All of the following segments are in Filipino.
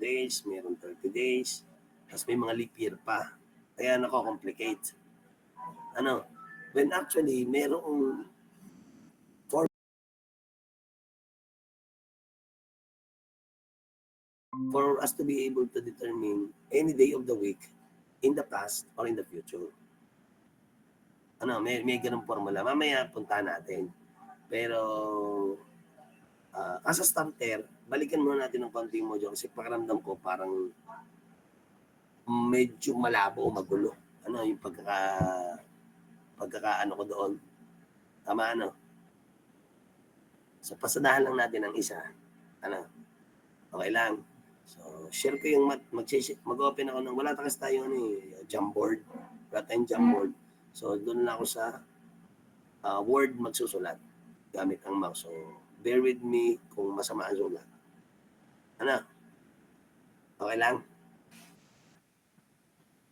days, mayroon 30 days, tapos may mga leap year pa. Kaya nako-complicate. Ano? When actually, mayroong for us to be able to determine any day of the week in the past or in the future. Ano, may ganung formula. Mamaya punta natin. Pero as a starter, balikan muna natin ng konti mo dyan kasi pakiramdam ko parang medyo malabo o magulo. Ano, yung pagkakaano ko doon. Tama, ano? So, pasadahan lang natin ang isa. Ano? Okay lang. So, share ko yung mag-open ako ng, wala kasi tayo Jamboard. Wala tayong Jamboard. So, doon lang ako sa Word magsusulat gamit ang mouse. So, bear with me kung masama ang sulat. Ano? Okay lang?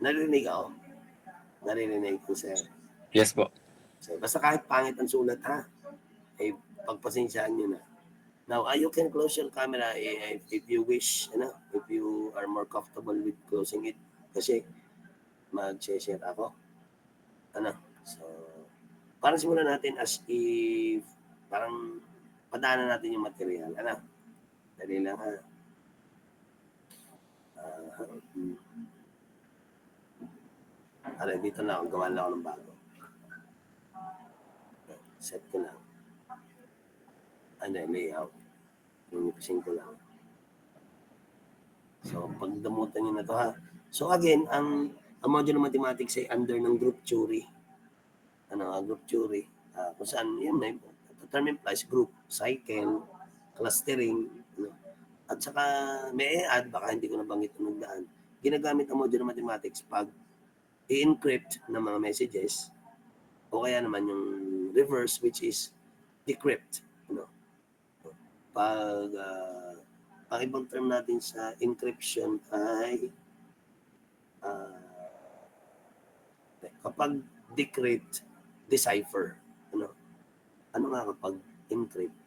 Narinig ako? Narinig ko, sir. Yes po. So, basta kahit pangit ang sulat, ha? Eh, pagpasensyaan nyo na. Now, you can close your camera if you wish, if you are more comfortable with closing it. Kasi, mag-share ako. So, parang simulan natin as if, parang, padaanan natin yung material. Dali lang, ha? Dito na ako, gawa lang ako ng bago. Set ko lang. Layout. Linipisin ko lang. So, pagdamutan nyo na to, ha? So, again, ang module of mathematics ay under ng group theory. Group theory. Kung saan, yun, may term implies group, cycle, clustering, at saka may i-add, baka hindi ko nabanggit nung daan. Ginagamit ang module of mathematics pag i-encrypt ng mga messages o kaya naman yung reverse, which is decrypt. Ang ibang term natin sa encryption ay kapag decrypt, decipher. Ano nga kapag encrypt?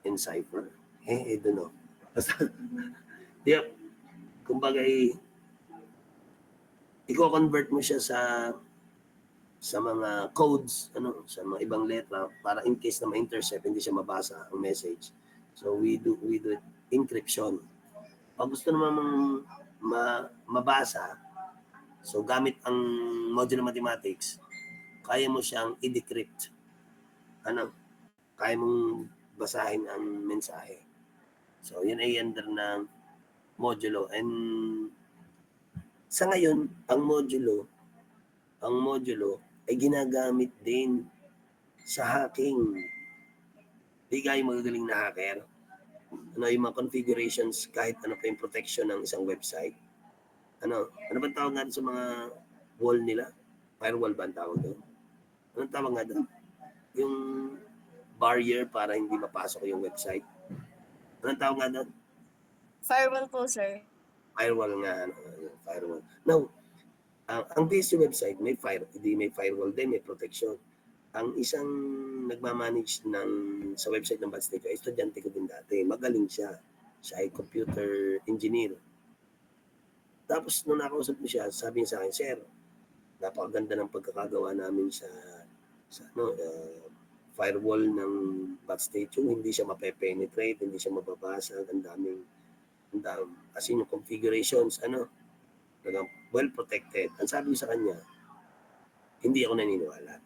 Encipher? I don't know. Yep. Kumbaga, i-convert mo siya sa mga codes, sa mga ibang letra para in case na ma-intercept, hindi siya mabasa ang message. So we do encryption. Pag gusto naman mabasa, so gamit ang module of mathematics, kaya mo siyang i-decrypt. Kaya mong basahin ang mensahe. So yun ay under ng modulo. And sa ngayon, ang modulo ay ginagamit din sa hacking. Di kayo magagaling na hacker. Yung mga configurations, kahit ano pa yung protection ng isang website. Ano ba tawag nga sa mga wall nila? Firewall ba ang tawag doon? Anong tawag nga doon? Yung barrier para hindi mapasok yung website. Anong tawag nga doon? Firewall po, sir. Firewall nga. Firewall. Now, ang base website, may firewall din, may protection. Ang isang nagmamanage sa website ng Badstate, estudyante ko din dati. Magaling siya. Siya ay computer engineer. Tapos nung nakausap ko siya, sabi niya sa akin, sir, napakaganda ng pagkakagawa namin sa firewall ng Badstate. Hindi siya mape-penetrate, hindi siya mababasa. Ang daming as in yung configurations, well protected. Ang sabi ko sa kanya, hindi ako naniniwala.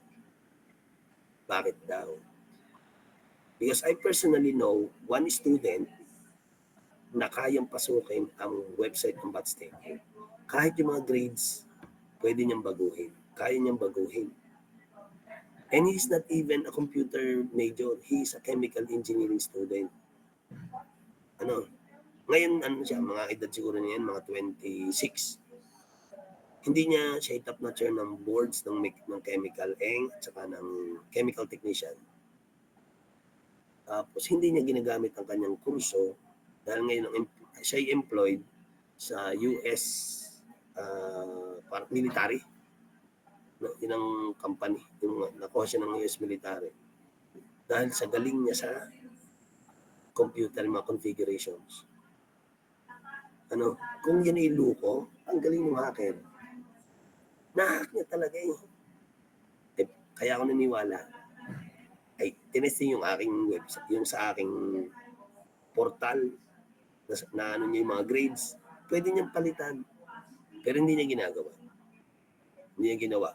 Bakit daw? Because I personally know one student na kayang pasukin ang website ng Badstate. Kahit yung mga grades, pwede niyang baguhin. Kaya niyang baguhin. And he's not even a computer major. He's a chemical engineering student. Ngayon, siya, mga edad siguro niya yan, mga 26. Hindi niya siya top notcher ng boards ng chemical at saka ng chemical technician. Tapos hindi niya ginagamit ang kanyang kurso dahil ngayon siya ay employed sa US military. Yun ang company, yung nakuha siya ng US military. Dahil sa galing niya sa computer, mga configurations. Ano, kung yan ay luko, ang galing ng hacker. Na-hack niya talaga eh. Kaya ako naniniwala, ay tinesting yung aking website, yung sa aking portal, na ano niya yung mga grades, pwede niyang palitan. Pero hindi niya ginagawa. Hindi niya ginawa.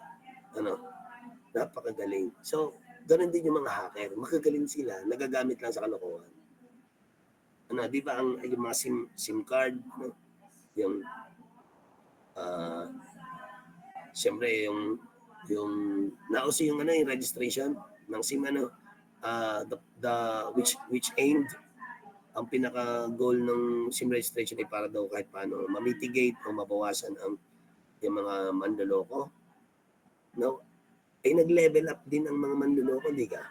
Ano, napakagaling. So, ganun din yung mga hacker. Makagaling sila, nagagamit lang sa kalokohan. Ano, di ba yung mga SIM card, no? Yung, siyempre, yung nauso yung ano, yung registration ng SIM, ano, which aimed, ang pinaka-goal ng SIM registration ay para daw kahit paano mamitigate o mabawasan yung mga manloloko. No? Ay nag-level up din ang mga manloloko, di ka?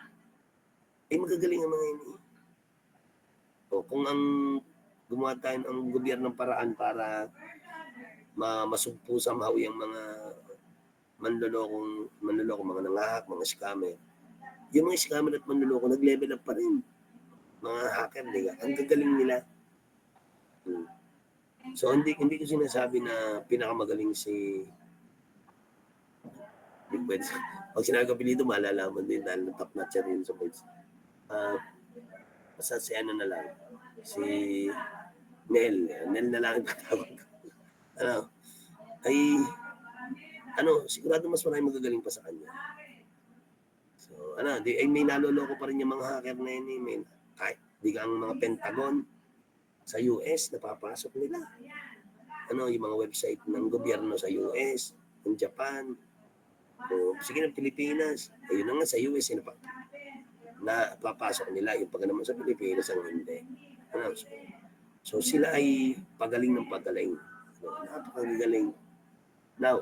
Ay magagaling ang mga ini. O kung ang gumawa tayo ng gobyerno ng paraan para masugpo somehow yung mga manloloko, mga nangahak, mga scammer. Yung mga scammer at manloloko, nag-level up pa rin. Mga hacker, di ka? Ang gagaling nila. So, hindi ko sinasabi na pinakamagaling si Big Birds. Pag sinagabi dito, malalaman din dahil top notch rin sa birds. Basta si ano na lang, si Nel na lang patawag. Sigurado mas marami magagaling pa sa kanya. So, may naloloko pa rin yung mga hacker na yun. Kahit di ka ang mga Pentagon sa US, napapasok nila. Yung mga website ng gobyerno sa US, ng Japan, o sige ng Pilipinas, ayun na nga sa US, napapasok nila. Yung pag naman sa Pilipinas, ang hindi. So, sila ay pagaling ng pagaling. Napakagaling. Now,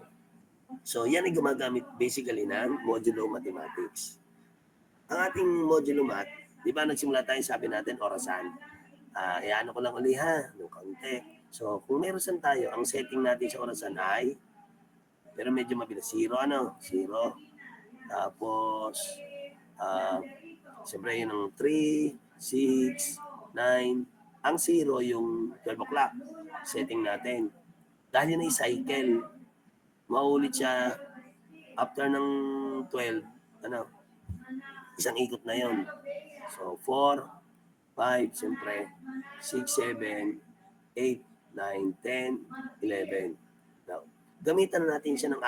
so yan ay gumagamit basically ng modulo mathematics. Ang ating modulo math, di ba nagsimula tayo, sabi natin, orasan. Iano ko lang uli ha, ng kaunti. So, kung meron tayo, ang setting natin sa orasan ay, pero medyo mabilis, 0. Tapos, siyempre yun ang 3, 6, 9. Ang 0 yung 12 o'clock. Setting natin. Dahil yun ay cycle, maulit siya after ng 12, isang ikot na yon. So, 4, 5, siyempre, 6, 7, 8, 9, 10, 11. Now, gamitan natin siya ng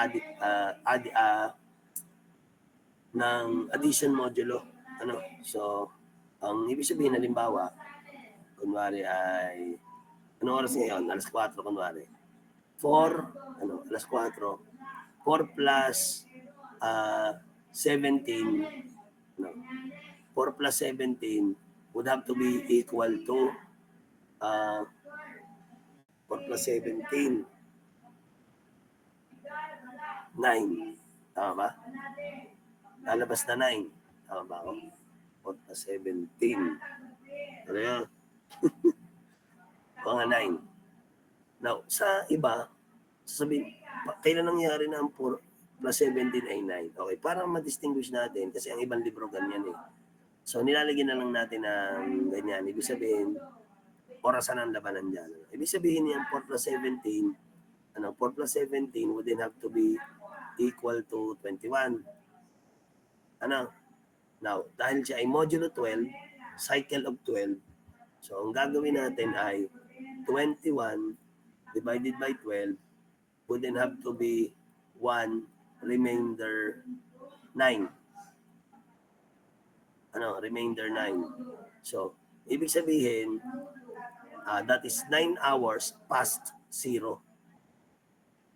ng addition modulo. So, ang ibig sabihin, halimbawa, kunwari ay, anong oras ngayon? Alas 4, kunwari. 4, alas 4, 4 plus 17, 4 plus 17 would have to be equal to 4 plus 17, 9. Tama ba? Lalabas na 9. Tama ba ako? 4 plus 17. Ano yan? Mga 9. Now, sa iba, sasabihin, kailan nangyari na ang 4 plus 17 ay 9? Okay, para ma-distinguish natin, kasi ang ibang libro ganyan eh. So, nilalagyan na lang natin ng ganyan. Ibig sabihin, orasan ang labanan dyan. Ibig sabihin niyan, 4 plus 17, 4 plus 17 would then have to be equal to 21. Now, dahil siya ay modulo 12, cycle of 12, so ang gagawin natin ay 21 divided by 12 would then have to be 1 remainder 9. Remainder 9. So, ibig sabihin, that is 9 hours past 0.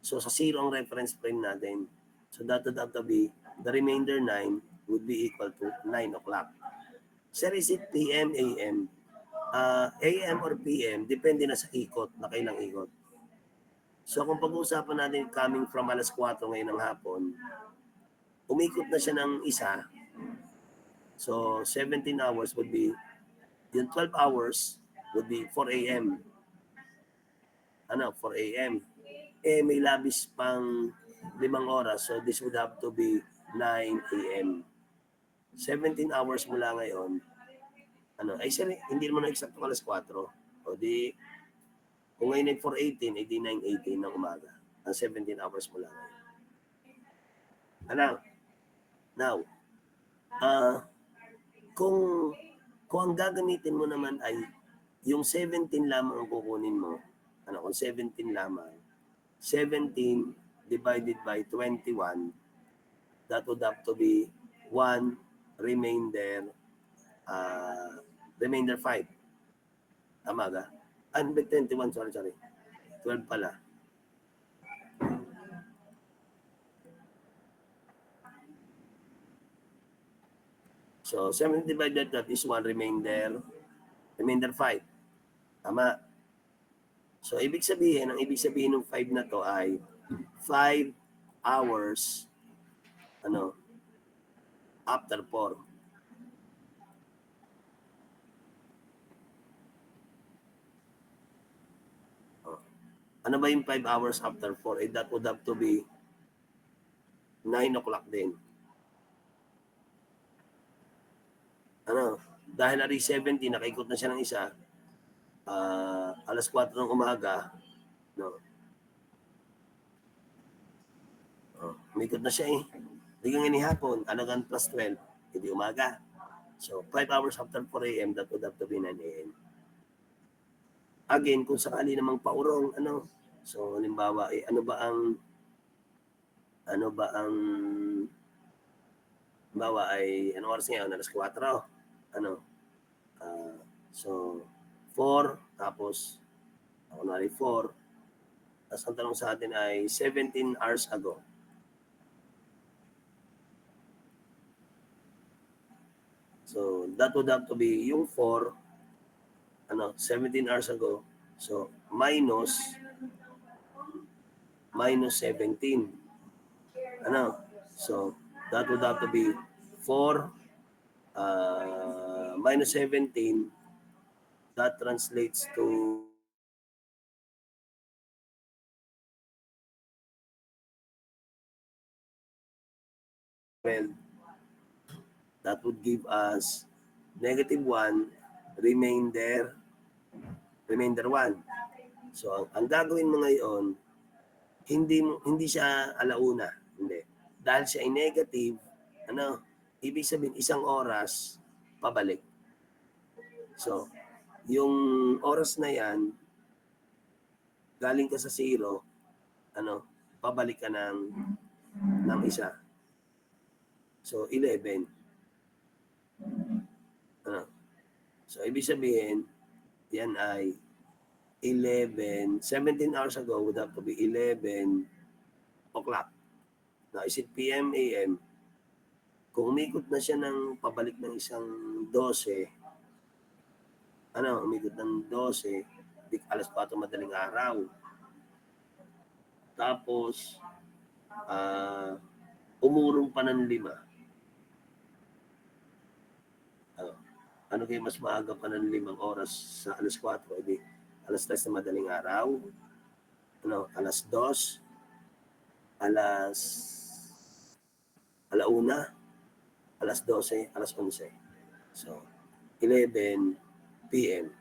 So, sa 0 ang reference frame natin. So, that would have to be, the remainder 9 would be equal to 9 o'clock. Sir, is it PM, AM? AM or PM, depende na sa ikot, na kailang ikot. So, kung pag-uusapan natin coming from alas 4 ngayon ng hapon, umikot na siya ng isa. So, 17 hours would be, yung 12 hours would be 4 a.m. 4 a.m. May labis pang 5 oras, so this would have to be 9 a.m. 17 hours mula ngayon, hindi naman na eksakto alas 4. O di, Kung ngayon ay 4:18, edi 9:18 ng umaga. Ang 17 hours mo lang. Ano? Now, kung ang gagamitin mo naman ay yung 17 lamang ang kukunin mo, kung 17 lamang, 17 divided by 21, that would have to be 1 remainder 5. Tama ka? 21, sorry. 12 pala. So, 7 divided that is 1 remainder 5. Tama. So, ang ibig sabihin ng 5 na to ay 5 hours after 4. Ano ba yung 5 hours after 4? That would have to be 9 o'clock din. Dahil ari 70, nakaikot na siya ng isa, alas 4 ng umaga, umikot na siya Hindi ka nga hapon, alagan plus 12, hindi umaga. So, 5 hours after 4 a.m., that would have to be 9 a.m. Again, kung sakali namang paurong, so, halimbawa, halimbawa ay, anong oras ngayon? Alas 4, so, 4, tapos, kunwari 4, tapos ang tanong sa atin ay 17 hours ago. So, that would have to be yung 4, 17 hours ago. So, minus 17. So, that would have to be 4 minus 17. That translates to that would give us -1 remainder 1. So, ang gagawin mo ngayon, hindi siya alauna. Hindi. Dahil siya ay negative, ibig sabihin, 1 oras, pabalik. So, yung oras na yan, galing ka sa 0, pabalik ka ng isa. So, 11. So, ibig sabihin, yan ay 17 hours ago would have to be 11 o'clock. Now, is it PM, AM? Kung umikot na siya ng pabalik ng isang 12, umikot ng 12, alas 4 madaling araw. Tapos, umurong pa ng 5. Ano kayo mas maaga pa ng 5 oras sa alas 4? Hindi, alas 3 na madaling araw. Alas 2, alauna, alas 12, alas 11. So, 11 p.m.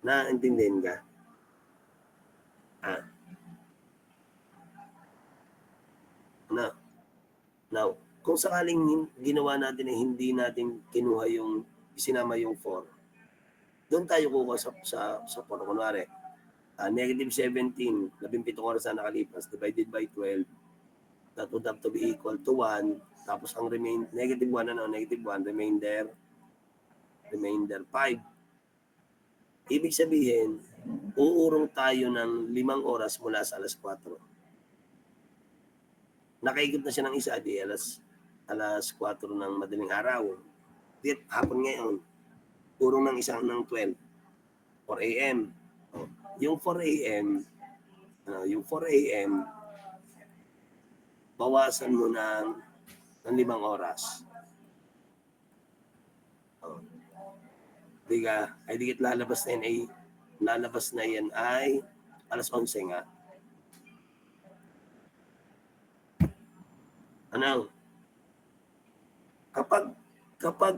Naintindihan ka? Now, kung sakaling ginawa natin na hindi natin kinuha isinama yung 4, doon tayo kukuha sa 4. Kunwari, negative 17, 17 oras na nakalipas, divided by 12, that would have to be equal to 1, tapos ang negative 1, remainder 5. Ibig sabihin, uurong tayo ng 5 oras mula sa alas 4. Nakaikot na siya ng isa, di alas 4 ng madaling araw. Di hapon ngayon, urong ng isang ng 12, 4 a.m. Yung 4 a.m., bawasan mo ng 5 oras. Dikit lalabas na yan ay alas 11 nga. Kapag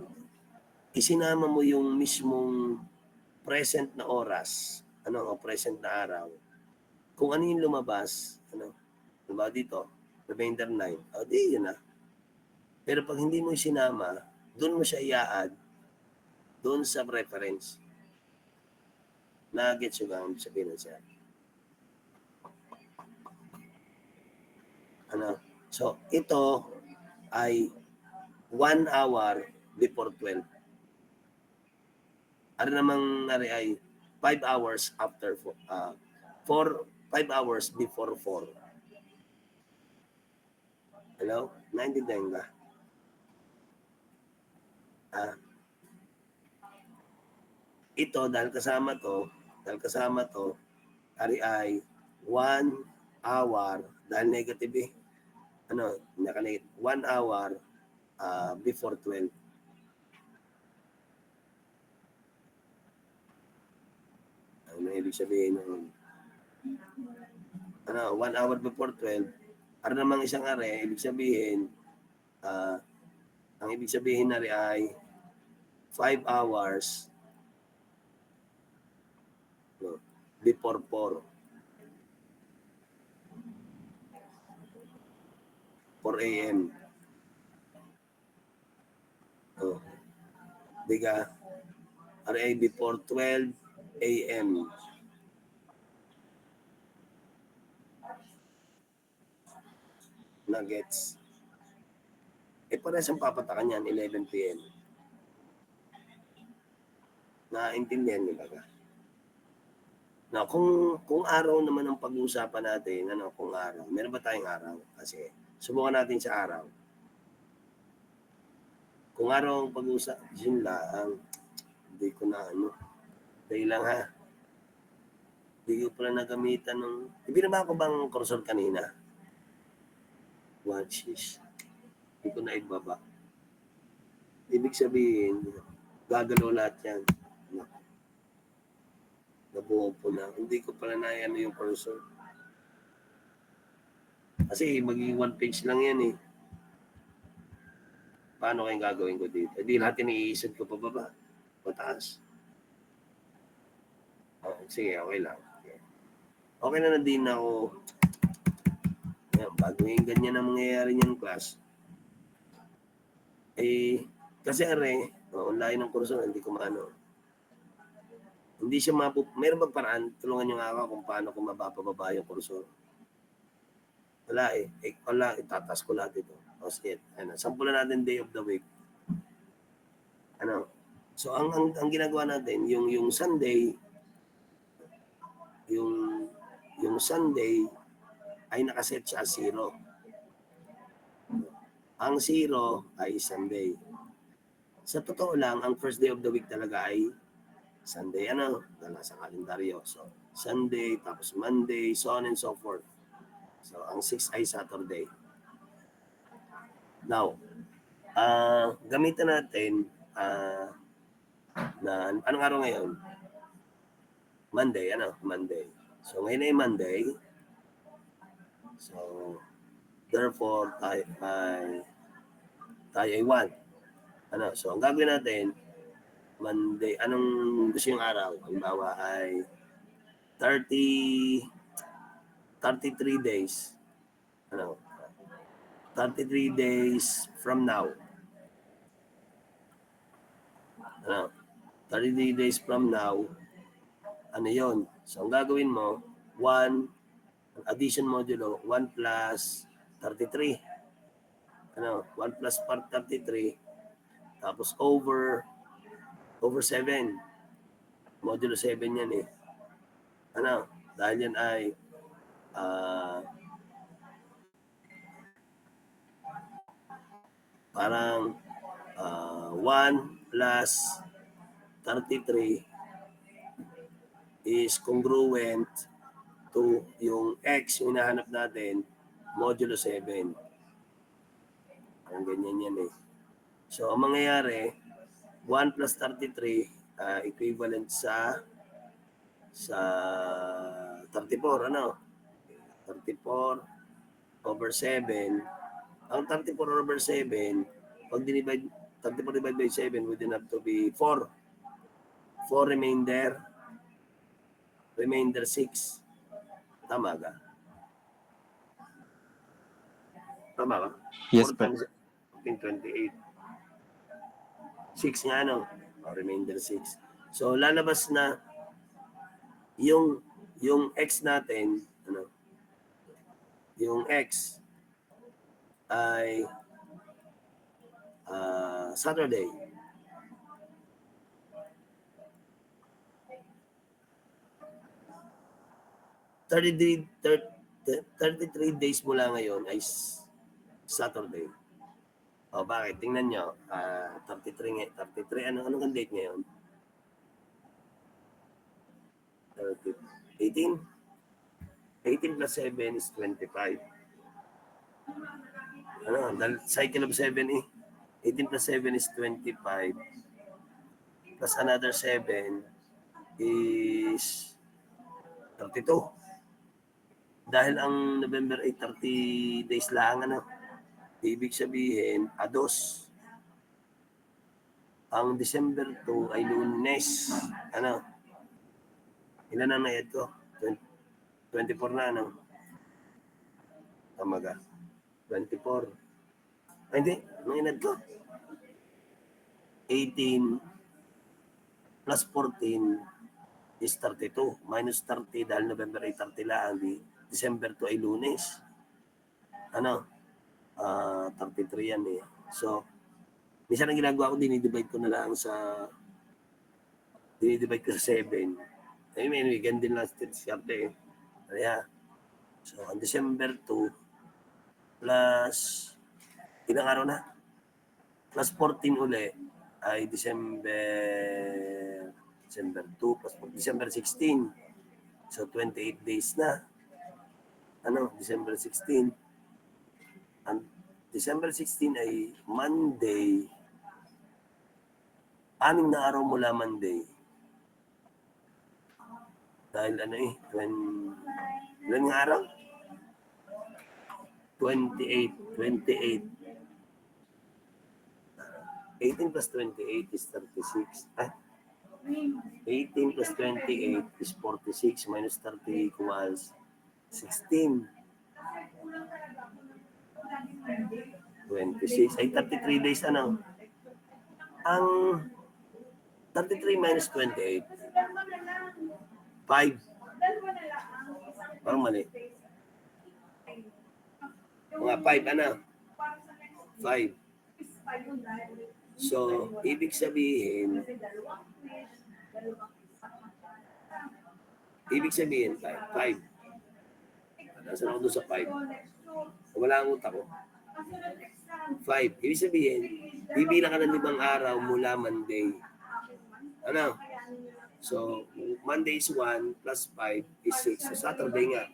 isinama mo yung mismong present na oras, o present na araw, kung ano yung lumabas, diba dito, remainder 9, o di yun na. Pero pag hindi mo isinama, doon mo siya i-add, doon sa reference. Na-gets yung ang sabihin na siya. So, ito ay 1 hour before 12. Ano namang nari ay 5 hours after 4. 5 hours before 4. Hello? Naintindihan ka? Ito, dahil kasama to, ari ay 1 hour, dahil negative nakalagay, 1 hour before 12. Ano ibig sabihin ng 1 hour before 12? Ano namang isang are, ibig sabihin, ang ibig sabihin na ay 5 hours before 4. 4 a.m. Diga, RA before 12 a.m. Nuggets. Parehas ang papatakan yan, 11 p.m. Naintindihan niyo ba? Kung araw naman ang pag-uusapan natin, kung araw, meron ba tayong araw? Kasi subukan natin sa araw. Kung araw ang pag-uusapan, yun lang, hindi ko na dahil lang ha. Hindi ko pala nagamitan ng, ibinaba ko bang cursor kanina? Watch this. Hindi ko na ibaba. Ibig sabihin, gagalaw lahat yan. Nabuo po na. Hindi ko pala na yung cursor. Kasi magiging 1 page lang yan eh. Paano kayong gagawin ko dito? Hindi lahat iniisip ko pababa. Pataas. Sige, okay lang. Okay na din ako. Yan, bago yung ganyan ang mangyayari niyan class. Kasi online ng kurso, hindi ko maano. Hindi siya meron bang paraan, tulungan niyo nga ako kung paano ko mapapababa yung kursor. Wala wala, itatas ko lahat ito. O sige, sampulan natin day of the week. So ang ginagawa natin, yung Sunday, yung Sunday ay nakaset siya as 0. Ang 0 ay Sunday. Sa totoo lang, ang first day of the week talaga ay Sunday, dala sa kalendaryo. So, Sunday, tapos Monday, so on and so forth. So, ang 6 ay Saturday. Now, gamitan natin na, anong araw ngayon? Monday, Monday. So, ngayon ay Monday. So, therefore, tayo ay 1. So, ang gagawin natin, Monday, anong gusto yung araw? Halimbawa ay 33 days. 33 days from now. 33 days from now, yon? So, ang gagawin mo, 1, addition modulo, 1 plus 33. 1 plus 33, tapos over 7. Modulo 7 yan eh. Dahil yan ay parang 1 plus 33 is congruent to yung x yung hinahanap natin, modulo 7. Ang ganyan yan eh. So, ang mangyayari, 1 plus 33 equivalent sa 34, 34 over 7. Ang 34 over 7, pag dinivide, 34 divided by 7 would have to be 4. 4 remainder 6. Tama ka? Tama ka? Yes 4 po. times 28. 6 nga, no? Remainder 6. So, lalabas na yung x natin, ano? Yung x ay Saturday. $33 days mula ngayon ay Saturday. O bakit? Tingnan nyo. 33, anong date ngayon? 18? 18 plus 7 is 25. Ano? Cycle of 7 eh. 18 plus 7 is 25. Plus another 7 is 32. Dahil ang November ay 30 days lang, ano? Ibig sabihin, ados. Ang December 2 ay Lunes. Ano? Ilan ang na-add ko? 24 na, ano? Tama ka? 24. Ay, hindi. Anong in-add ko? 18 plus 14 is 32. Minus 30 dahil November ay 30 lang. December 2 ay Lunes. Ano? 33 yan eh. So, minsan ang ginagawa ko, dinidivide ko sa 7. Anyway, ganun din lang siyempre eh. Kaya, so, ang December 2 plus, ilang araw na? Plus 14 uli ay December 2 plus December 16. So, 28 days na. Ano? December 16. Ang December 16 ay Monday. 6 na araw mula Monday. Dahil ano eh, ilan nga araw? 28. 18 plus 28 is 36. 18 plus 28 is 46 minus 30 equals 16. 26. Ay 33 days ano? Ang 33 minus 28. 5. Parang mali. Mga 5 ano? 5. So, ibig sabihin 5. 5. Nasaan ako doon sa 5? Wala ang utak ko. 5. Ibig sabihin, bibilang ka ng 5 araw mula Monday. Ano? So, Monday is 1 plus 5 is 6. So, Saturday nga.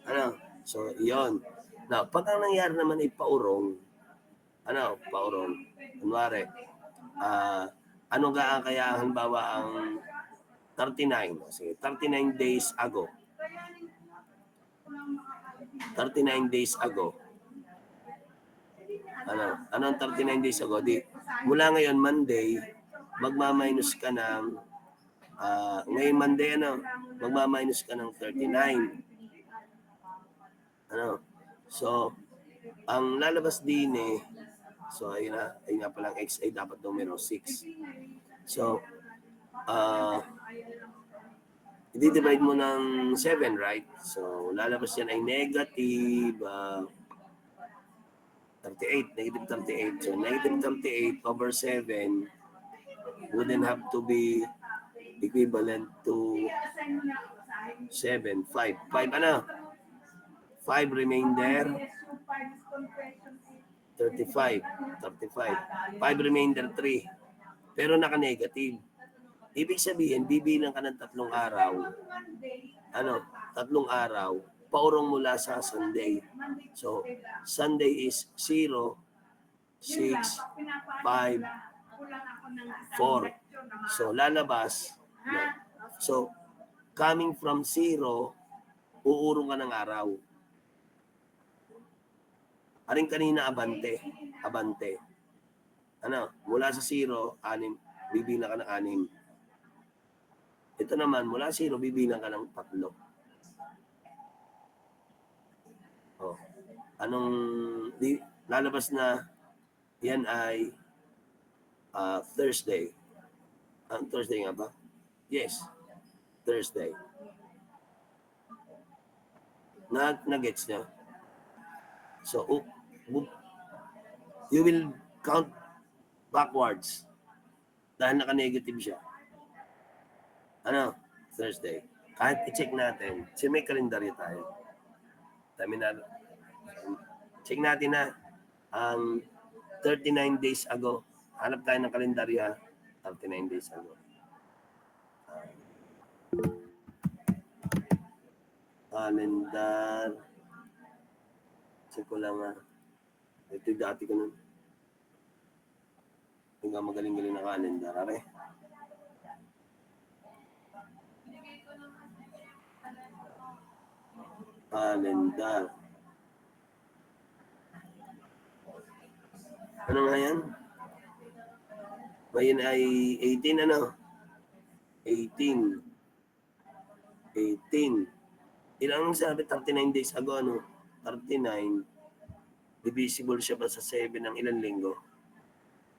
Ano? So, iyon. Now, pag ang nangyari naman ay paurong, paurong. Kunwari, ano ga ang kaya halimbawa ang 39? Sige, 39 days ago. 39 days ago. Ano ang 39 days ago? Mula ngayon, Monday, magmaminus ka ng, ngayon Monday, magmaminus ka ng 39. So, ang lalabas din so ayun nga palang x ay dapat numero 6. So, i-divide mo ng 7, right? So, lalabas yan ay negative 38, negative 38. So, negative 38 over 7 wouldn't have to be equivalent to 7, 5. 5 ano? 5 remainder 35. 5 remainder 3. Pero naka-negative. Ibig sabihin, bibilang ka ng 3 araw. 3 araw, paurong mula sa Sunday. So, Sunday is 0, 6, 5, 4. So, lalabas. So, coming from 0, uurong ka ng araw. Aring kanina abante. Ano, mula sa 0, 6, bibilang ka ng 6. Ito naman, mula 0, bibilang ka ng 3. Oh. Anong, lalabas na, yan ay Thursday. Ang Thursday nga ba? Yes, Thursday. Na-gets niya? So, you will count backwards dahil naka-negative siya. Ano? Thursday. Kahit i-check natin, may kalendaryo tayo. Check natin na ang 39 days ago. Hanap tayo ng kalendaryo ha. 39 days ago. Calendar. Check ko lang ha. Ito yung dati ko nun. Yung magaling-galing na calendar. Are? Calendar. Ano nga yan? Ngayon ay 18 ano? 18. Ilang sabi? 39 days ago ano? 39. Divisible siya ba sa 7 ng ilang linggo?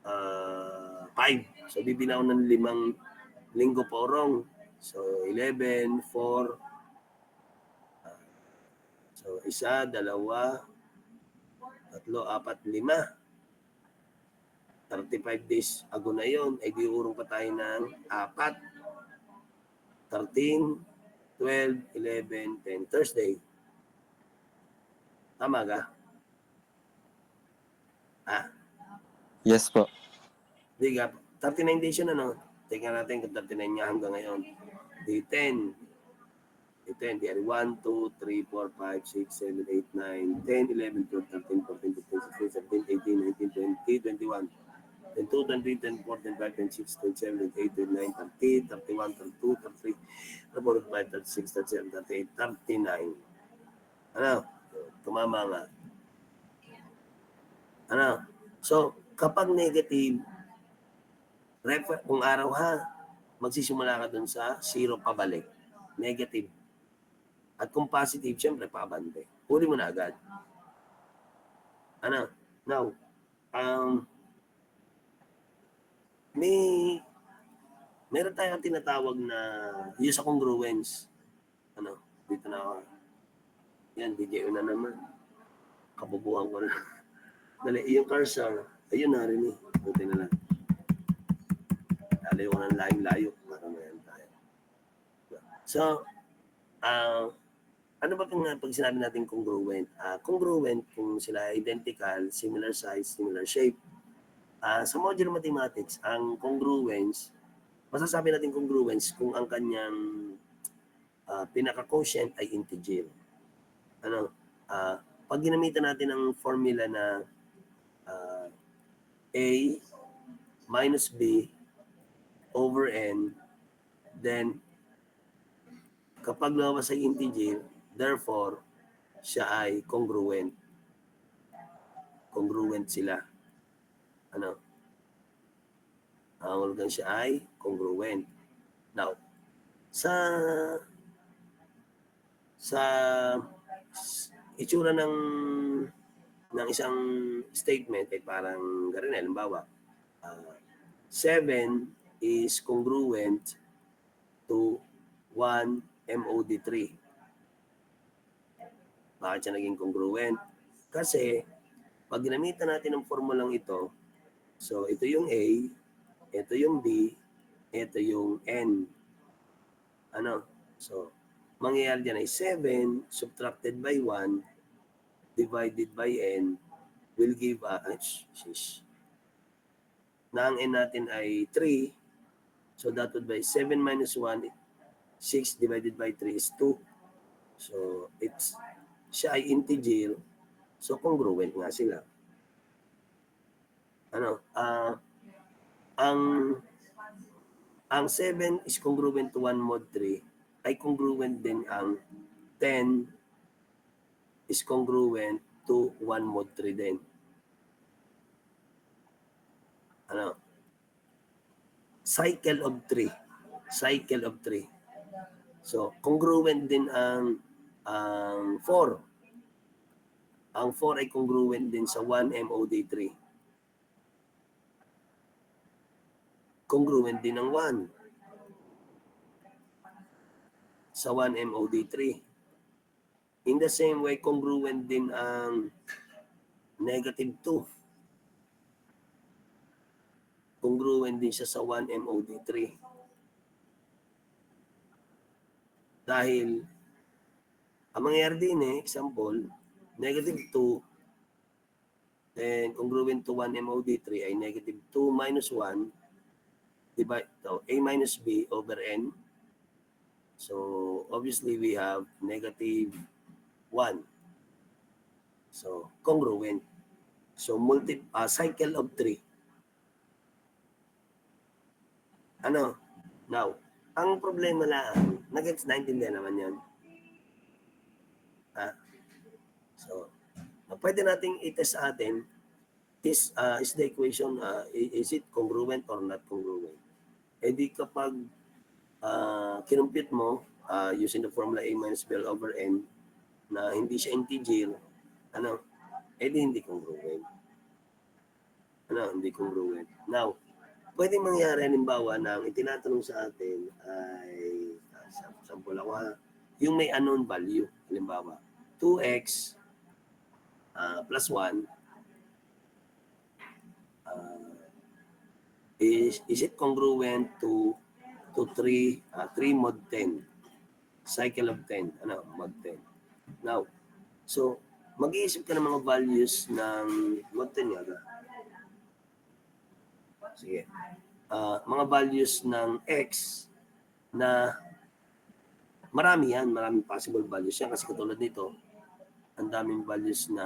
5. So, bibilang ako ng 5 linggo po wrong. So, 11, 4. So, 1, 2, 3, 4, 5. 35 days ago na yon, ay diurong pa tayo ng 4. 13, 12, 11, 10. Thursday. Tama ka? Yes po. Di ka. 39 days yun ano? Tingnan natin kung 39 nga hanggang ngayon. Day 10. Day 10. Day 1, 2, 3, 4, 5, 6, 7, 8, 9, 10, 11, 12, 13, 14, 15, 16, 17, 18, 19, 20, 21. 22, 23, 24, 25, 26, 27, 28, 29, 30, 31, 32, 33, 34, 35, 36, 37, 38, 39. Ano? Tumama nga. Ano? So, kapag negative, kung araw ha, magsisimula ka dun sa 0 pabalik. Negative. At kung positive, syempre, pabante. Huli mo na agad. Ano? Now, meron tayong tinatawag na use sa congruence. Ano? Dito na ako. Yan, DJ na naman. Kabubuhan ko na. Dali, yung cursor, ayun na rin eh. Buti na lang. Lalayo ko ng layo-layo para mayan tayo. So, ano ba pag sinabi natin congruent? Congruent kung sila identical, similar size, similar shape. Sa modular mathematics, ang congruence, masasabi natin congruence kung ang kanyang pinaka-quotient ay integer. Ano? Pag ginamitan natin ang formula na A minus B over N, then kapag lumabas ay integer, therefore, siya ay congruent. Congruent sila. Ano? Ang organ siya ay congruent. Now, sa itsura ng isang statement ay parang ganun, halimbawa, 7 is congruent to 1 MOD3. Bakit siya naging congruent? Kasi, pag ginamitan natin ang formulang ito, so ito yung A, ito yung B, ito yung N. Ano? So, mangyayari dyan ay 7 subtracted by 1 divided by N will give na ang N natin ay 3. So, that would be 7 minus 1, 6 divided by 3 is 2. So, siya ay integer. So, congruent nga sila. Ano? Ang 7 is congruent to 1 mod 3 ay congruent din ang 10 is congruent to 1 mod 3 din. Ano? Cycle of 3. Cycle of 3. So, congruent din ang 4. Ang 4 ay congruent din sa 1MOD3. Congruent din ang 1 sa 1MOD3. In the same way, congruent din ang negative 2. Congruent din siya sa 1MOD3. Dahil, ang mangyayari din example, negative 2, then congruent to 1MOD3 ay negative 2 minus 1 divide A minus B over N. So, obviously, we have negative 1. So, congruent. So, cycle of 3. Ano? Now, ang problema lang, naintindihan naman yan. So, pwede nating i-test sa atin, is the equation, is it congruent or not congruent? E di kapag kinumpute mo, using the formula A minus B over N, na hindi siya integer, di hindi congruent. Hindi congruent. Now, pwede mangyari, halimbawa, na ang itinatanong sa atin ay, sample ako, yung may unknown value, halimbawa, 2x plus 1, is it congruent to 3 mod 10, cycle of 10, mod 10. Now, so, mag-iisip ka ng mga values ng mod 10 yata. Sige. Mga values ng x na maraming possible values yan kasi katulad nito, ang daming values na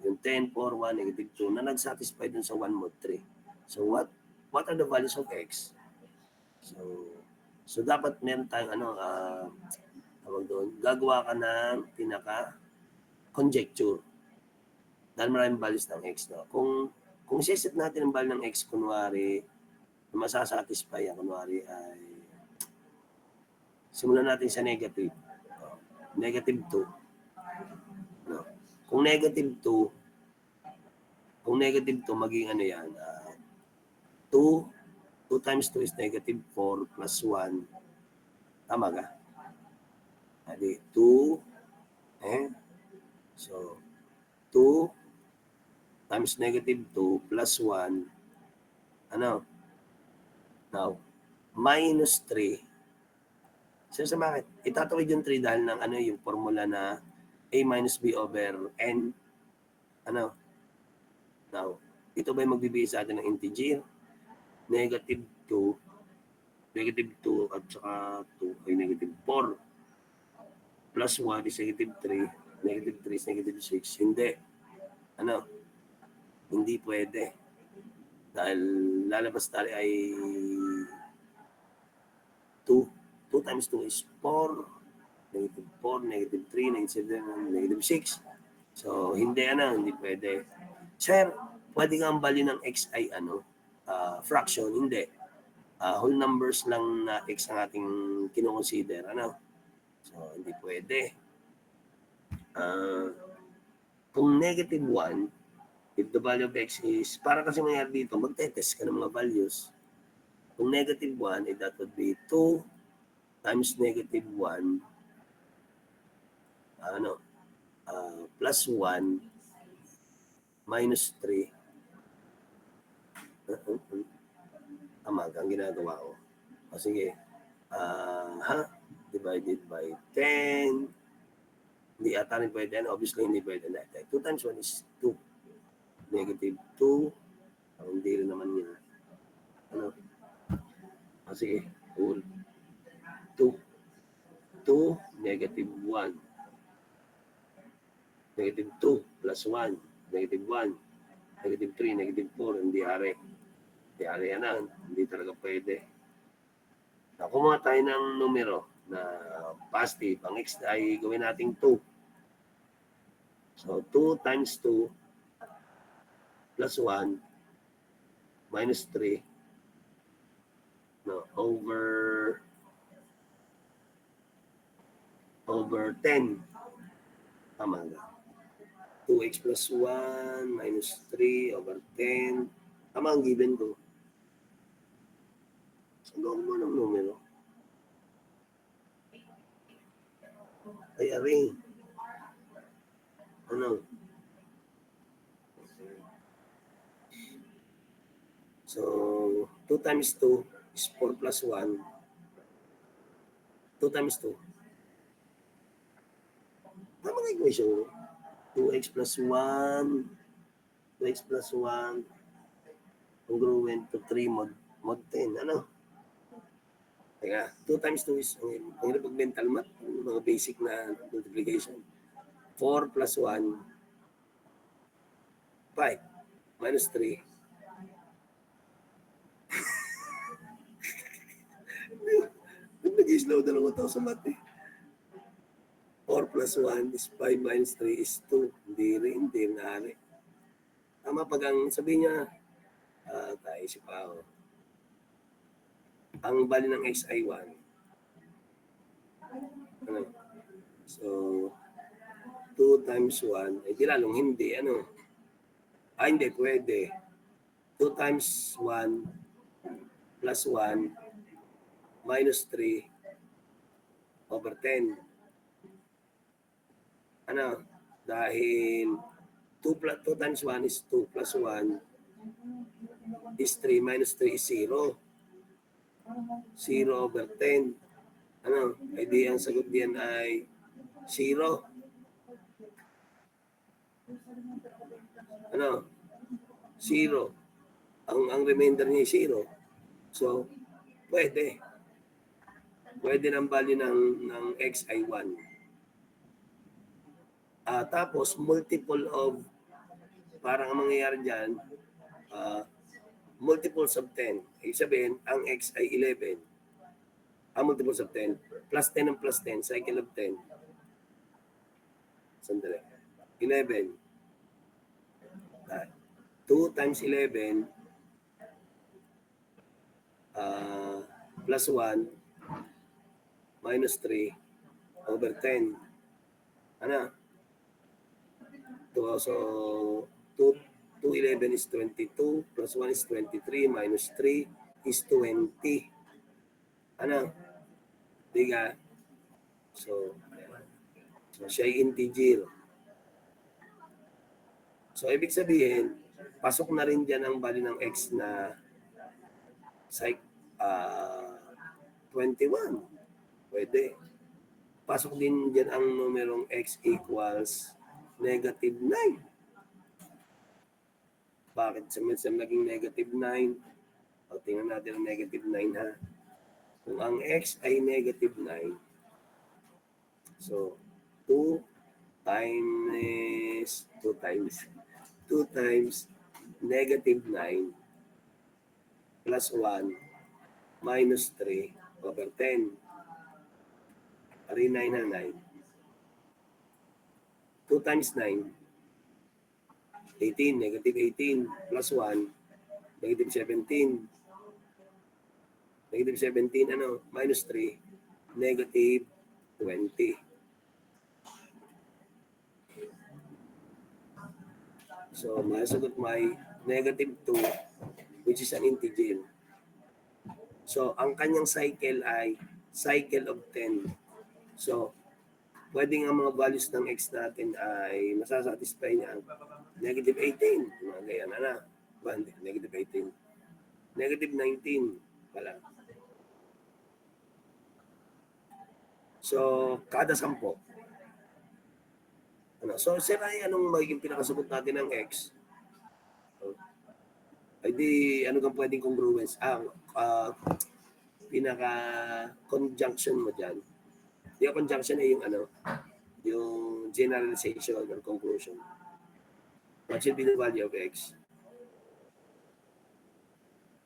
yung 10, 4, 1, negative 2 na nag-satisfy dun sa 1 mod 3. So what are the values of x? So dapat meron tayong tawag doon, gagawa ka ng pinaka-conjecture. Dahil maraming values ng x. No? Kung siset natin ang value ng x, kunwari, masasatisfy yan, kunwari ay, simulan natin sa negative. Negative 2. No? Kung negative 2, maging yan, 2 times 2 is negative 4 plus 1. Tama ka? Adi, 2, so, 2 times negative 2 plus 1, now, minus 3. So, sa bakit? Itatawid yung 3 dahil ng yung formula na A minus B over N. Now, ito ba yung magbibigay sa atin ng integer? Negative 2 at saka 2 ay negative 4. Plus 1 is negative 3. Negative 3 is negative 6. Hindi. Hindi pwede. Dahil lalabas tayo ay 2. 2 times 2 is 4. Negative 4, negative 3, negative 7, negative 6. So, hindi hindi pwede. Sir, pwede nga ang value ng x ay fraction, hindi. Whole numbers lang na x ang ating kinoconsider, So, hindi pwede. Kung negative 1, if the value of x is, para kasi mangyari dito, magte-test ka ng mga values. Kung negative 1, that would be 2 times negative 1, plus 1 minus 3. Tama ang ginagawa ko. Sige. Divided by 10. Hindi ata rin pwede. Obviously, hindi pwede na. 2 times 1 is 2. Negative 2. Hindi rin naman niya. Sige. 2. 2, negative 1. Negative 2 plus 1. Negative 1. Negative 3, negative 4. Hindi ari. Hindi talaga pwede. Kumuha tayo ng numero na positive. Ang x ay gawin nating 2. So, 2 times 2 plus 1 minus 3 no, over 10. Tama nga. 2x plus 1 minus 3 over 10. Tama ang given ko. Saan mo ng numero? Ay, array. Ano? So, 2 times 2 is 4 plus 1. 2 times 2. Tama nga equation. 2x plus 1. 2x plus 1. Congruent to 3 mod 10. Ano? Teka, 2 times 2 is, ang hirap mental math, mga basic na multiplication. 4 plus 1, 5, minus 3. Nag-slow na lang ako sa math eh. 4 plus 1 is 5 minus 3 is 2. Hindi rin naari. Tama pag ang sabi niya, tayo si Pao. Ang bali ng x ay 1. Ano? So, 2 times 1, di lalong hindi, ano? Hindi, pwede. 2 times 1 plus 1 minus 3 over 10. Ano? Dahil 2 times 1 is 2 plus 1 is 3 minus 3 is 0. 0 over 10. Ano? Ay di ang sagot diyan ay 0. Ano? 0. Ang remainder niya ay 0. So, pwede. Pwede ng value ng x ay 1. Tapos, multiple of, parang ang mangyayari dyan, multiples of 10. Ibig sabihin, ang x ay 11. Multiples of 10. Plus 10 and plus 10. Cycle of 10. Sandali. 11. 2 times 11 plus 1 minus 3 over 10. Ano? So, 211 is 22 plus 1 is 23 minus 3 is 20. Ano? Diga? So siya ay integer. So, ibig sabihin, pasok na rin dyan ang value ng x na 21. Pwede. Pasok din dyan ang numerong x equals negative 9. Bakit sa naging negative 9? O, tingnan natin ang negative 9 ha. Kung ang x ay negative 9, so 2 times negative 9 plus 1 minus 3 over 10. Ari 9 na 9. 2 times 9, 18, negative 18 plus 1, negative 17. Negative 17, ano? Minus 3, negative 20. So, masagot may negative 2, which is an integer. So, ang kanyang cycle ay cycle of 10. So, pwedeng ang mga values ng x natin ay masasatisfy niya ang negative 18. Mga ganyan na. Negative 18. Negative 19 pala. So, kada 10. So, sir, ay anong magiging pinakasagot natin ng x? Ay di, ano kang pwedeng congruence? Pinaka-conjunction mo dyan. Yung conjunction ay yung yung generalization or conclusion. What should be the value of x?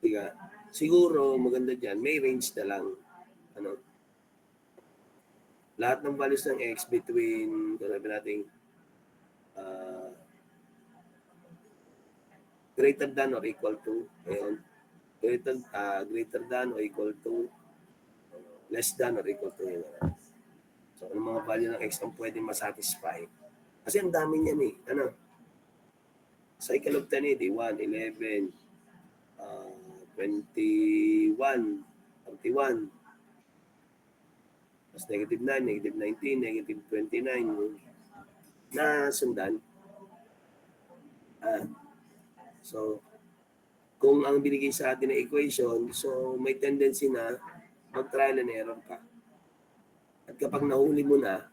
Diga, siguro maganda dyan, may range na lang. Lahat ng values ng x between, sabi natin, greater than or equal to, ayun, greater than or equal to, less than or equal to, yun. So, ano mga value ng x ang pwede masatisfy? Kasi ang dami niyan eh. Ano? Cycle of 1080, 1, 11, 21, 31, plus negative 9, negative 19, negative 29, na sundan. So, kung ang binigay sa atin na equation, so may tendency na mag-trial and error ka. At kapag nahuli mo na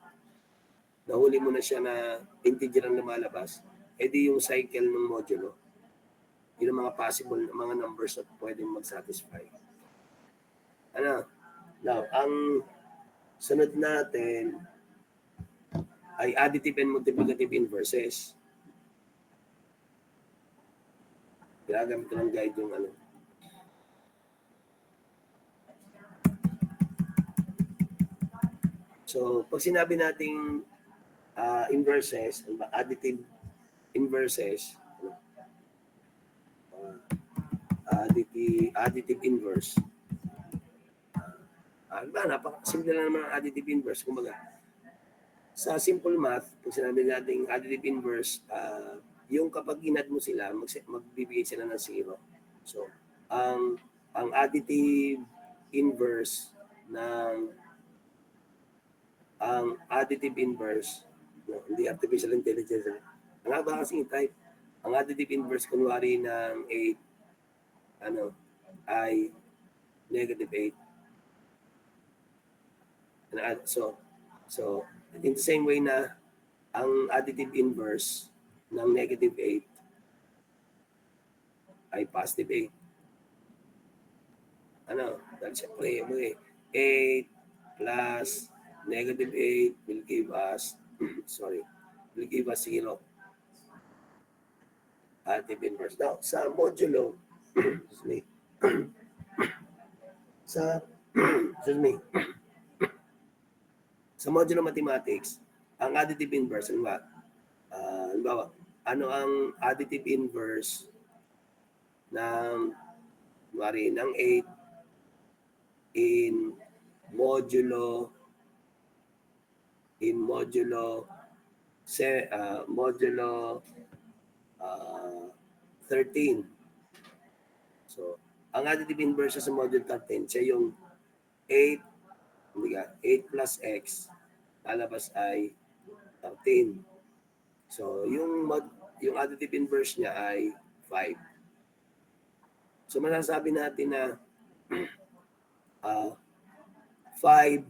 siya na integer ang lumalabas, edi yung cycle ng modulo, yun ang mga possible mga numbers na pwedeng mag-satisfy. Ano? Now, ang sunod natin ay additive and multiplicative inverses. Ginagamit ko ng guide yung ano. So, pag sinabi nating inverses, additive inverses, additive inverse. Napakasimple lang naman ang additive inverse. Kumbaga, sa simple math, kung sinabi natin additive inverse, yung kapag inad mo sila, magbibigay sila ng 0. So, ang additive inverse no, hindi artificial intelligence. Ang haba kasi type. Ang additive inverse, kunwari ng 8, ay negative 8. So, in the same way na ang additive inverse ng negative 8 ay positive 8. Dahil siyempre, 8 plus negative 8 will give us, will give us 0. Additive inverse. Now, sa modulo, sa modulo mathematics, ang additive inverse, halimbawa, ano ang additive inverse ng 8 in modulo 13. So, ang additive inverse sa module 13, siya yung 8 plus x, lalabas ay 13. So, yung additive inverse niya ay 5. So, masasabi natin na 5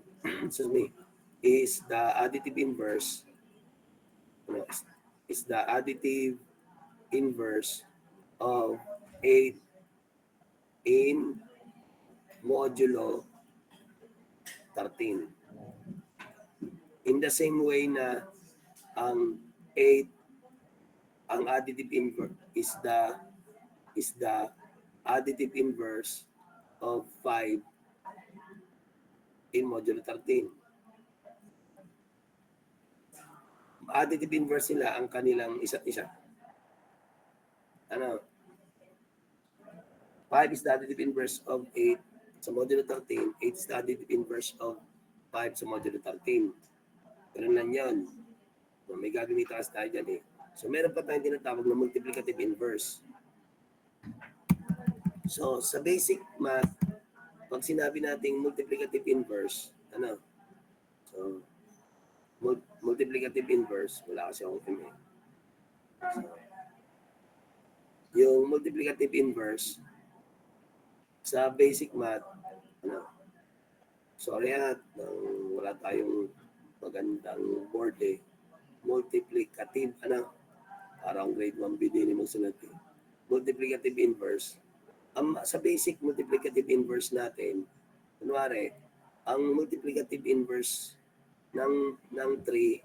is the additive inverse of 8 in modulo 13. In the same way na ang 8, ang additive inverse is the additive inverse of 5 in modulo 13. Additive inverse nila ang kanilang isa't isa. 5 is the additive inverse of 8 sa modulo 13. 8 is the additive inverse of 5 sa modulo 13. Ganun lang yun. May gagamitan kasi tayo dyan eh. So, meron pa tayong tinatawag na multiplicative inverse. So, sa basic math, pag sinabi nating multiplicative inverse, So, multiplicative inverse, wala kasi akong M. So, yung multiplicative inverse, sa basic math, sorry wala tayong magandang board eh. Multiplicative, parang grade 1 din yung magsunod eh. Multiplicative inverse. Sa basic multiplicative inverse natin, kunwari, ang multiplicative inverse ng 3,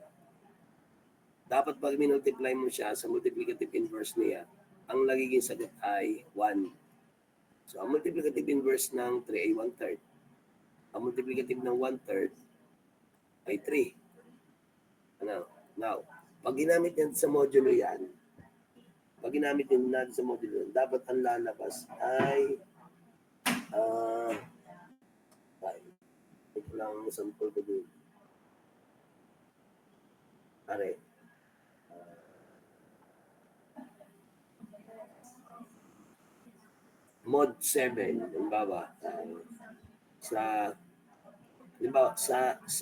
dapat pag minultiply mo siya sa multiplicative inverse niya, ang nagiging sagot ay 1. So, ang multiplicative inverse ng 3 ay 1/3. Ang multiplicative ng 1/3 ay 3. Now, pag ginamit yan sa modulo yan, pag ginamit din natin sa modulo, dapat ang lalabas ay ito lang sample ko dun. Are. Mod 7, halimbawa, sa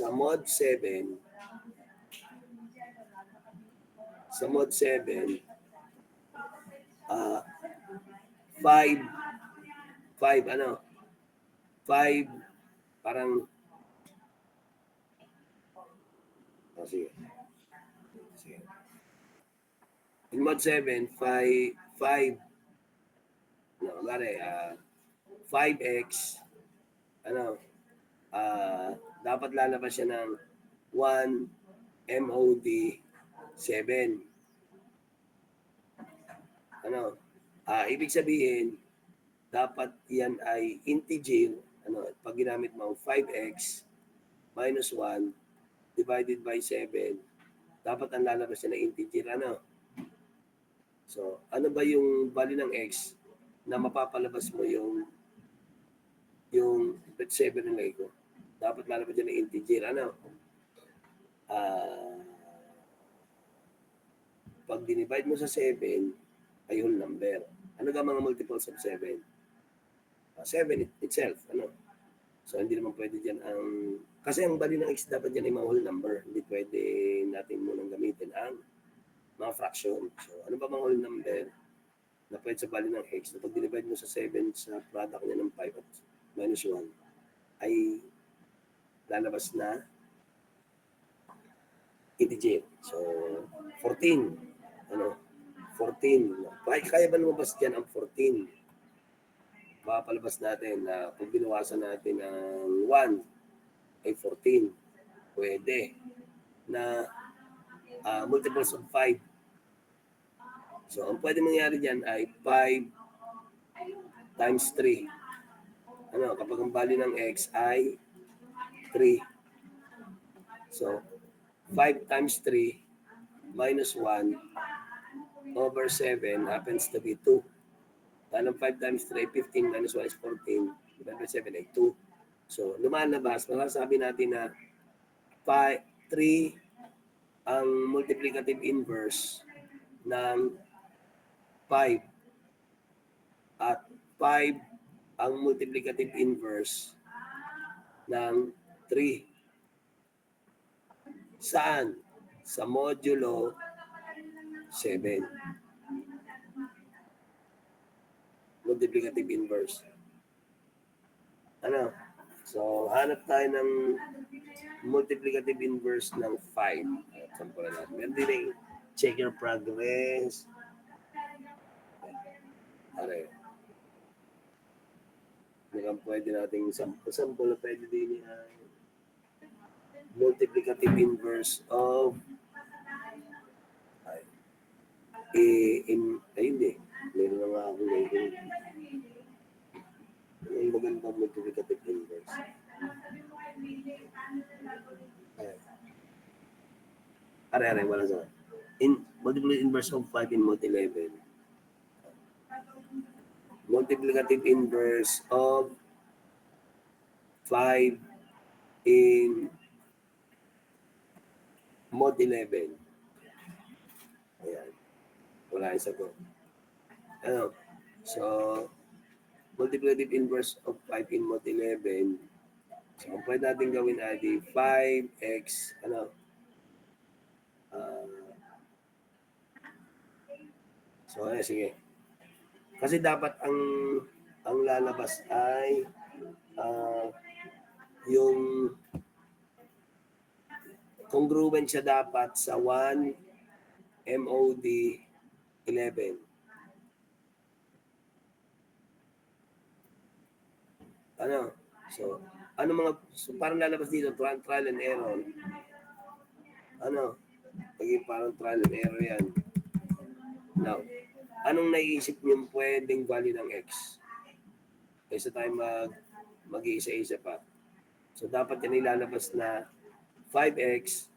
mod 7, sa mod 7, 5 parang sige. In mod 7, 5 5x dapat lalabas siya ng 1 MOD 7. Ibig sabihin, dapat yan ay integer. Pag ginamit mo 5x minus 1 divided by 7, dapat ang lalabas siya na integer. So, ano ba yung value ng x na mapapalabas mo yung 7 ng lagay ko? Dapat lalabas siya na integer. Pag dinivide mo sa 7, ay whole number. Ano ga mga multiples of 7? 7 itself. So, hindi naman pwede dyan kasi ang value ng x dapat dyan ay mga whole number. Hindi pwede natin munang gamitin ang mga fraction. So, ano ba mga whole number na pwede sa value ng x na pag dinivide mo sa 7 sa product niya ng 5 at minus 1 ay lalabas na integer. So, 14. 14. Kaya ba lumabas dyan ang 14? Mapapalabas natin na kung binawasan natin ng 1 ay 14. Pwede na multiples of 5. So, ang pwede mangyari dyan ay 5 times 3. Kapag ang value ng x ay 3. So, 5 times 3 minus 1 over 7 happens to be 2. Dahil 5 times 3, 15 minus 1 is 14. Divided by 7 ay 2. So, lumalabas, masasabi natin na 3 ang multiplicative inverse ng 5 at 5 ang multiplicative inverse ng 3. Saan? Sa modulo 7. Multiplicative inverse. So, hanap tayo ng multiplicative inverse ng 5. Sample natin. Meron din check your progress. Pwede natin sample pwede din multiplicative inverse of hindi. Meron na nga ako ngayon. Yung magandang multiplicative inverse. Wala sa multiplicative inverse of 5 in mod 11. Multiplicative inverse of 5 in mod 11. Ayan. Wala yung sagot. So, multiplicative inverse of 5 in mod 11. So, ang pwede natin gawin ay 5x, sige. Kasi dapat ang lalabas ay yung congruent siya dapat sa 1 MOD 11. So parang lalabas dito, trial and error. Parang trial and error yan. Now, anong naiisip niyo pwedeng value ng x? Kaysa tayo mag-iisa-isa pa. So, dapat yan ilalabas na 5x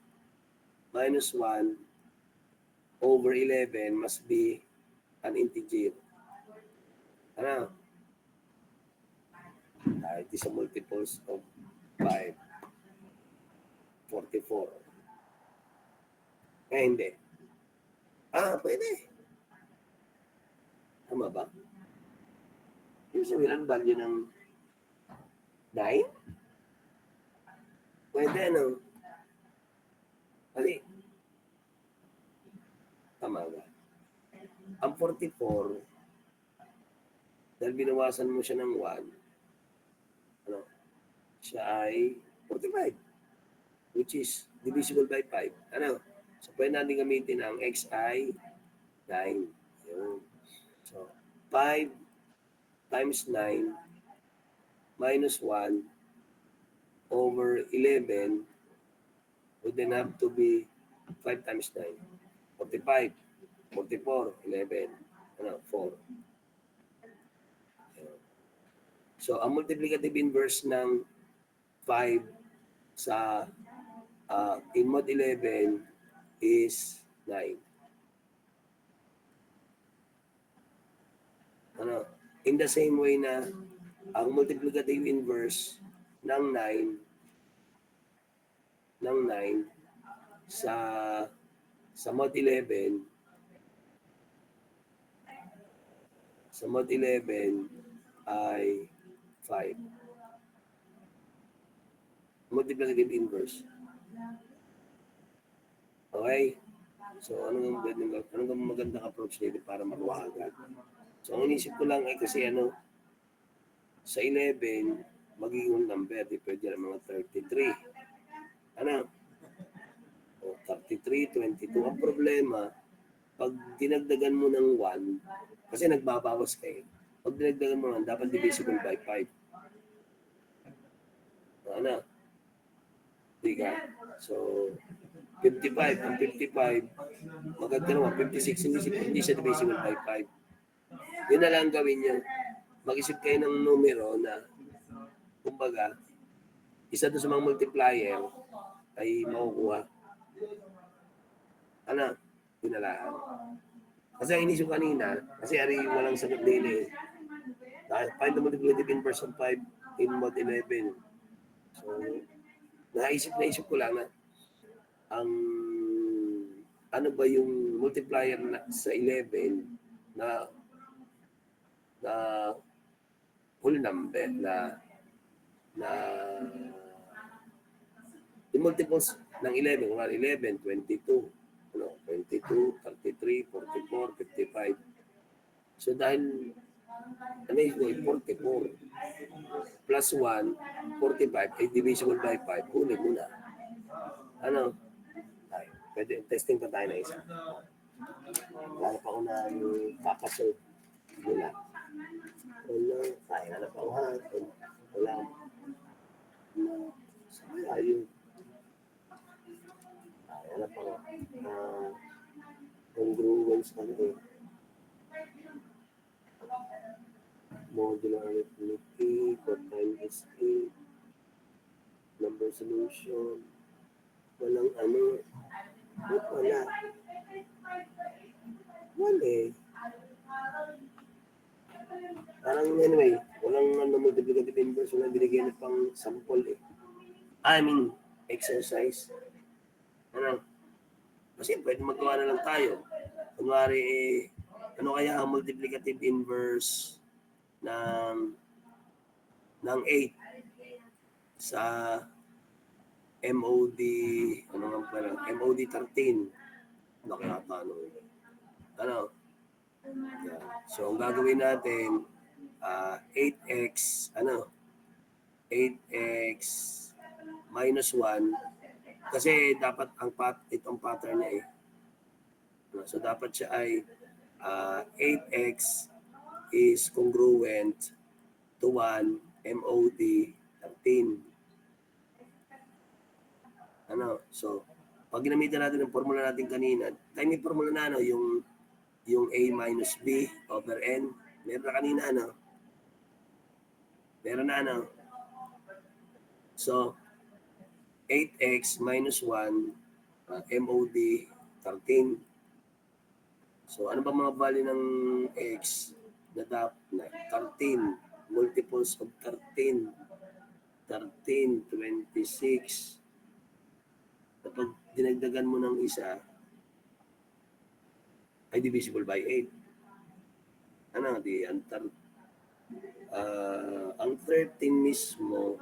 minus 1 over 11 must be an integer. Ano? It is a multiples of 5. 44. Hindi. Pwede. Tama ba? Yung sabihin, ang value ng 9? Pwede, ano? Mali. Tama ba? Ang 44, dahil binawasan mo siya ng 1, ano? Siya ay 45, which is divisible by 5. Ano? So, pwede natin gamitin ang xi 9. Yun. So, 5 times 9 minus 1 over 11 would then have to be 5 times 9. 45, 44, 11, 4. So, ang multiplicative inverse ng 5 sa in mod 11 is 9. In the same way na ang multiplicative inverse ng 9 sa mod 11 ay 5. Multiplicative inverse. Okay? So, anong magandang approach nito para makuha agad? So, ang inisip ko lang ay kasi sa 11, magiging number, di pwede na mga 33. 33, 22. Ang problema, pag dinagdagan mo ng 1, kasi nagbabawas kayo. Pag dinagdagan mo ng 1, dapat divisible by 5. Diga? So, 55. Ang 55, maganda naman. 56, hindi siya divisible by 5. Yun na lang gawin nyo. Mag-isip kayo ng numero na, kumbaga, isa doon sa mga multiplier ay makukuha. Yun na lang. Kasi ang inisip kanina, kasi walang sagot din eh. Find the multiplicative inverse of 5 in mod 11. So, naisip ko lang na ang ano ba yung multiplier na, sa 11 na whole number na yung multiples ng 11, 11, 22, 22, 33, 44, 55. So dahil 44 plus 1, 45 ay divisible by 5. Kunin mo na. Pwede, testing pa tayo na isa. Wala pa ako na yung papasolve. Wala. Kaya na pa ako ha. Wala. Kaya yun. Kaya na pa ako. Congruence ka na eh. Modular arithmetic, what time is it? Number solution. Walang wala. Wala eh. Parang anyway, walang multiplicative inverse, walang binigyan na pang sample eh. Exercise. Kasi pwede magawa na lang tayo. Kunwari ano kaya ang multiplicative inverse ng 8 sa MOD, MOD 13. Ano kaya tanong? Yeah. So, ang gagawin natin, 8x, 8x minus 1, kasi dapat itong pattern niya eh. So, dapat siya ay 8x is congruent to 1 MOD 13. So, pag ginamitan natin yung formula natin kanina, tayo may formula na yung A minus B over N. Meron na kanina, Meron na, So, 8x minus 1 MOD 13. So, ano ba mga value ng x na 13, multiples of 13, 13, 26. Kapag dinagdagan mo ng isa, ay divisible by 8. Ano, ang 13 mismo,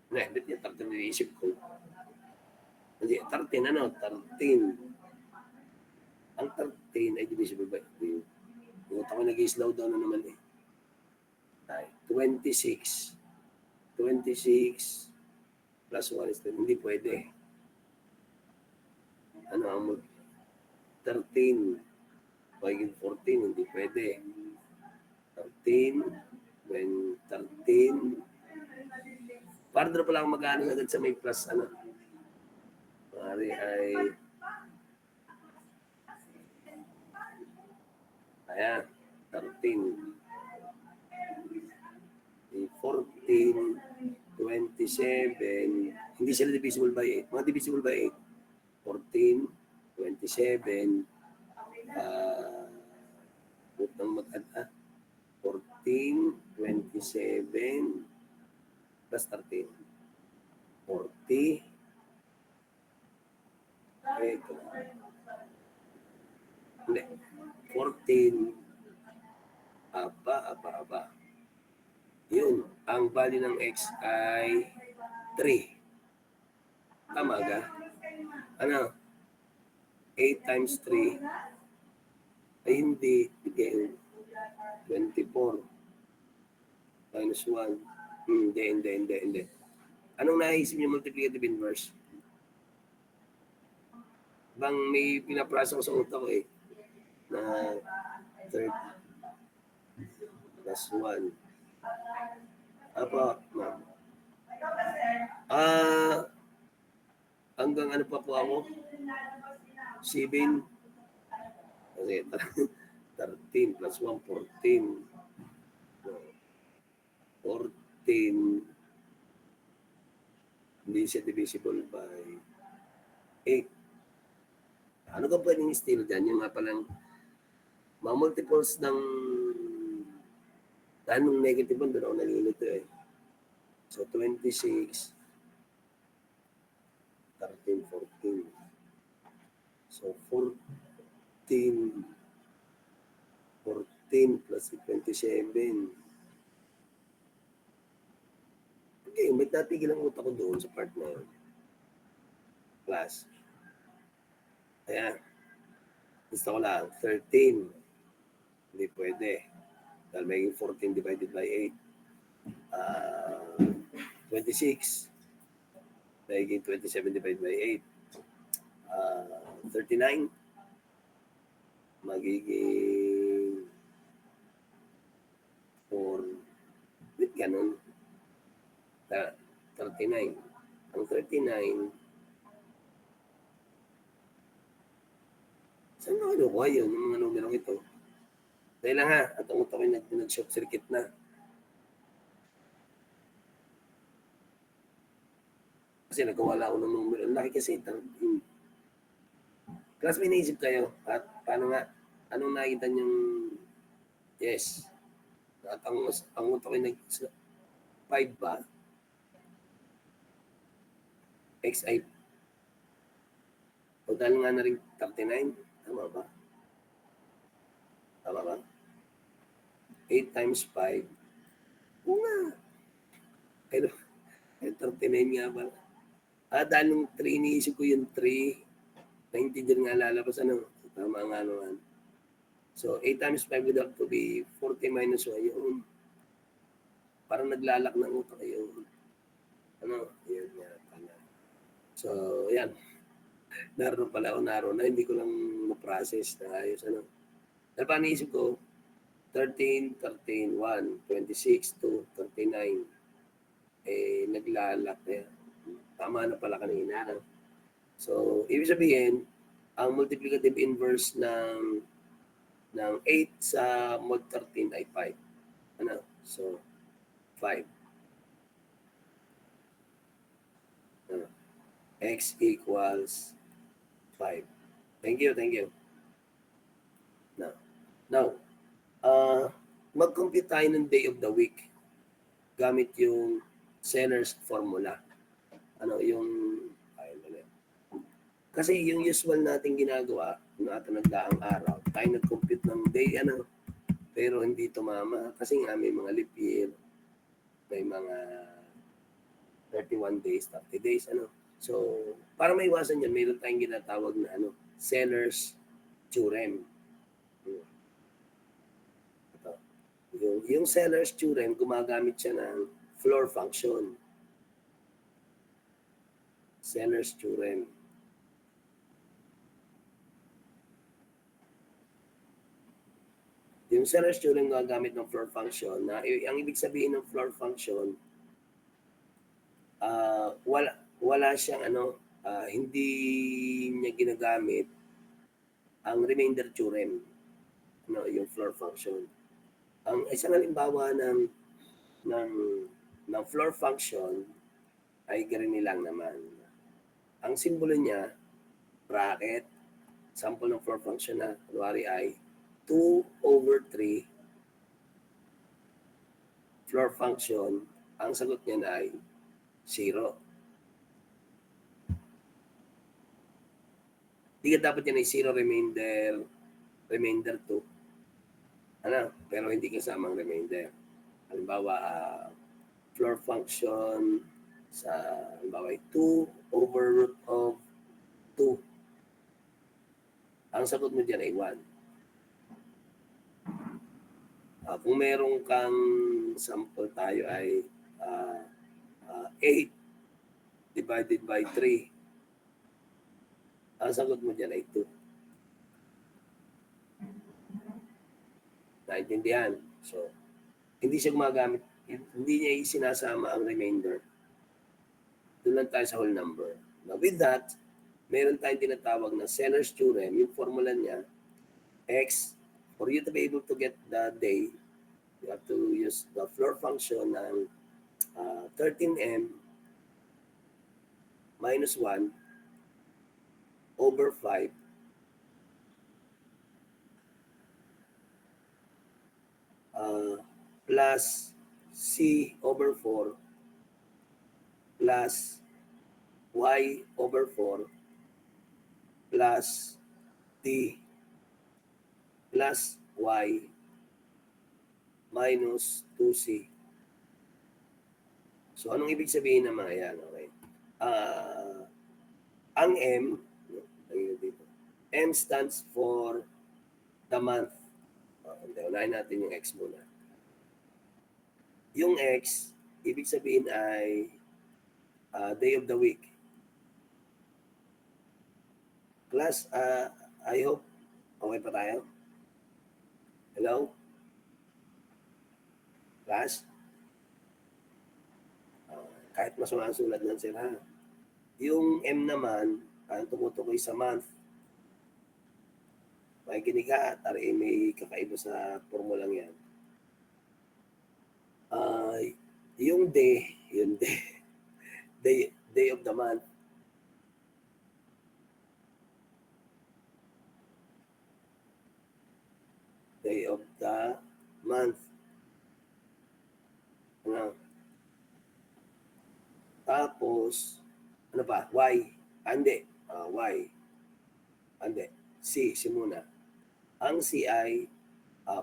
hindi, 13 iniisip ko. Hindi, 13, 13. Ang 13 ay divisible by 8. Yung ako nag-slow down na naman eh. Ay, 26. 26 plus 1 is 10. Hindi pwede. Ano ang 13 magiging 14, hindi pwede. 13, when 13, para doon pala mag-ano agad sa may plus, ano. Pari ay, ayan, 13. 14, 27, hindi sila divisible by 8. Mga divisible by 8, 14, 27, putang mag-add 14, 27, plus 13. 40, ito. Hindi. 14, aba. Yun, ang value ng x ay 3. Tama ka? Ano? 8 times 3 ay hindi. 24 minus 1. Hindi. Anong naisip niyo multiplicative inverse? Bang may pinaprasa ko sa utak ko eh. Na 3 plus 1. Apa, ma'am. Hanggang ano pa po ako? 7. Kasi 13 plus 1, 14. 14. Hindi siya divisible by 8. Ano ka pwedeng steal dyan? Yung nga palang mga multiples ng anong negative one, doon ako nalilito eh. So, 26, 13, 14. So, 14 plus 27. Okay, may tatigil ang utak ko doon sa part na yun. Plus. Ayan. Gusto ko lang, 13. Hindi pwede. Dahil may 14 divided by 8. 26. Magiging 27 divided by 8. 39. Magiging 4. Wait, ganun. 39. Ang 39, saan na kinukuha yun, yung mga numerong ito? Dahil lang ha, at ang utak ko nag-short circuit na. Kasi nagkawala ako ng numero. Ang laki kasi. Class, may naisip kayo. At paano nga? Anong nakita niyong yes? At ang utak ko nag-5 ba? XI. O dahil nga na rin 39. Tama ba? 8 times 5. Oo nga. Pero, 39 nga ba? Dahil nung 3, iniisip ko yung 3. 90 din nga lalabas. Ano? Tama nga naman. So, 8 times 5 would have to be 40 minus 1. Yun. Parang naglalak ng utak yun. Ano? Yun nga. So, yan. Naroon pala ako, na. Hindi ko lang ma-process na ayos. Ano? Dahil pa naisip ko, 13, 13, 1, 26, 2, 39. Naglalak na yan. Tama na pala kanina. No? So, ibig sabihin, ang multiplicative inverse ng 8 sa mod 13 ay 5. Ano? So, 5. X equals 5. Thank you. Now, mag-compute tayo ng day of the week gamit yung seller's formula. Kasi yung usual nating ginagawa, nagdaang araw, tayo nag-compute ng day, pero hindi tumama. Kasi nga may mga leap year, may mga 31 days, 30 days, So, para maiwasan yan, mayroon tayong ginatawag na seller's theorem. Yung seller's theorem, gumagamit siya ng floor function. Seller's theorem. Yung seller's theorem gumagamit ng floor function na ang ibig sabihin ng floor function, wala siyang hindi niya ginagamit ang remainder theorem, yung floor function. Ang isang halimbawa ng floor function ay ganito lang naman. Ang simbolo niya, bracket, sample ng floor function na kunwari ay 2/3 floor function, ang sagot niya ay 0. Hindi ka dapat yan ay 0 remainder 2. Pero hindi kasama ang remainder. Halimbawa, floor function sa halimbawa 2/√2. Ang sagot mo dyan ay 1. Kung meron kang sample tayo ay 8 divided by 3. Ang sagot mo dyan ay 2. Naintindihan? So, hindi siya gumagamit, hindi niya isinasama ang remainder. Doon lang tayo sa whole number. Now with that, meron tayong tinatawag na seller's theorem. Yung formula niya, x, for you to be able to get the day, you have to use the floor function ng 13m minus 1 over 5 plus c over 4 plus y over 4 plus t plus y minus 2c. So, anong ibig sabihin ng mga yan? Okay. Ang M, M stands for the month. Unahin natin yung X muna. Yung X, ibig sabihin ay day of the week. Class, I hope okay pa tayo. Hello? Class? Kahit masulat lang sila. Yung M naman, ang tumutukoy sa month. May kiniga, tari may kakaiba sa formulang yan. Yung day, day of the month. Day of the month. Tapos, ano pa? Y. Hindi. Y. Hindi. C muna. Ang C ay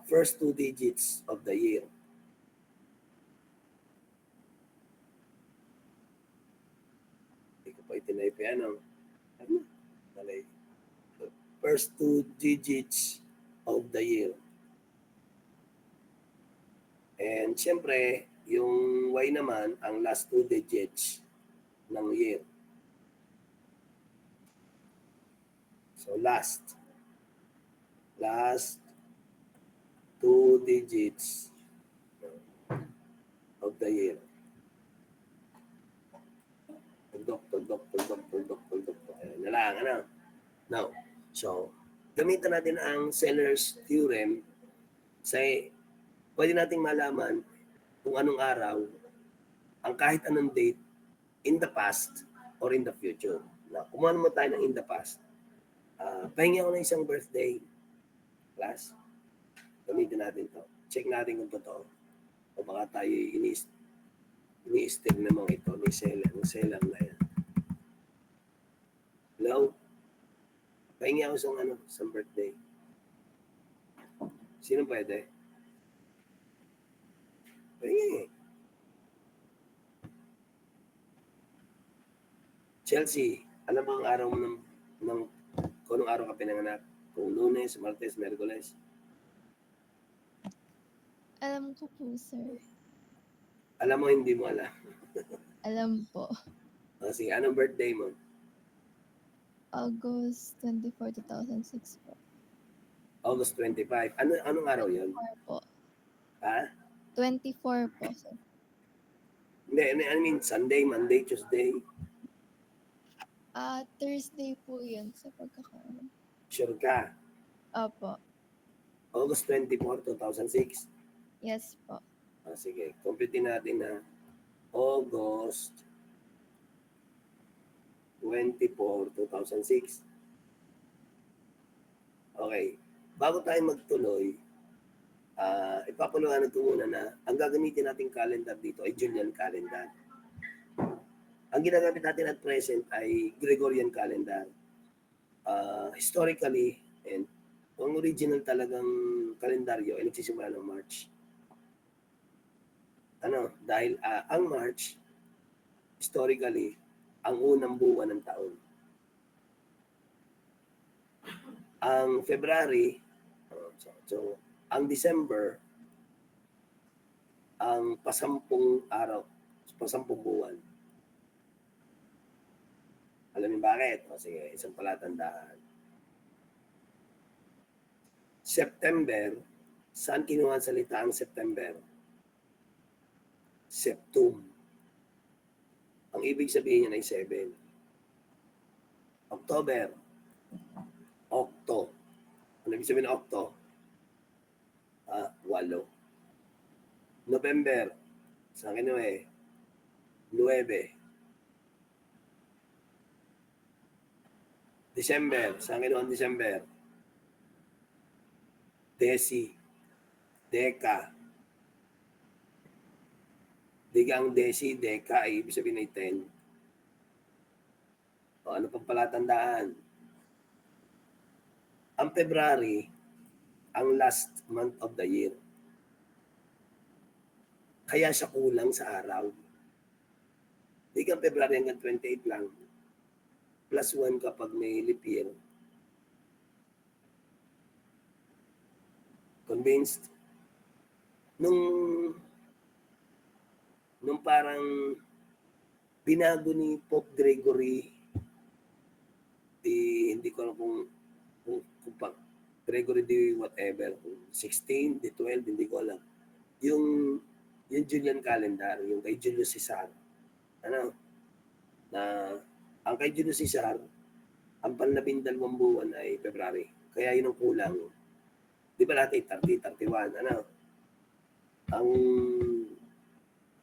first 2 digits of the year. Hindi ko pa itinaype first 2 digits of the year. And siyempre, yung Y naman, ang last 2 digits ng year. So, last 2 digits of the year. Tugdok. Ayan na lang, Now, so, gamitan natin ang seller's theorem sa pwede nating malaman kung anong araw ang kahit anong date in the past or in the future. Now, kumuha naman tayo ng in the past. Pahingi ako ng isang birthday class. Gamitin natin to. Check natin kung totoo. O baka tayo ini-steal naman ito ni seller na yan. Hello? Pahingi ako isang birthday. Sino pwede? Pahingi. Chelsea, alam mo ang araw mo kung anong araw ka pinanganak? Kung Lunes, Martes, Miyerkules? Alam ko po, sir. Alam mo, hindi mo alam. Alam po. Sige, anong birthday mo? August 24, 2006 po. August 25. Anong araw yun? 24 po. Ha? 24 po, sir. Hindi, I mean, Sunday, Monday, Tuesday. Thursday po yun sa pagkakaroon. Sure ka? Opo. August 24, 2006. Yes po. Sige, computin natin na August 24, 2006. Okay. Bago tayo magtuloy, ipapaliwanag ko muna na ang gagamitin nating calendar dito ay Julian calendar. Ang ginagamit natin at present ay Gregorian calendar. Historically, and ang original talagang kalendaryo ay nagsisimula ng March. Dahil ang March, historically, ang unang buwan ng taon. Ang February, so ang December, ang pasampung araw, pasampung buwan. Alam niyo bakit? Sige, isang palatandaan. September, saan kinuha ang salita ang September? Septum. Ang ibig sabihin niya ay 7. October, Octo. Ano ibig sabihin ng Octo? 8. November, saan kinuha 9. December, saan kinuha ang December? Deci, Deka. Digang Deci, Deka ay ibig sabihin ay 10. O ano pang palatandaan? Ang February, ang last month of the year. Kaya siya kulang sa araw. Digang February hanggang 28 lang. Plus 1 kapag may leap year. Convinced? Nung parang binago ni Pope Gregory, hindi ko alam kung Gregory di whatever, 16, di 12, hindi ko alam. Yung Julian calendar, yung kay Julius Caesar, ang kay Julius Caesar, ang panlabindalawang buwan ay February. Kaya yun ang kulang. Di ba natin 30, 31,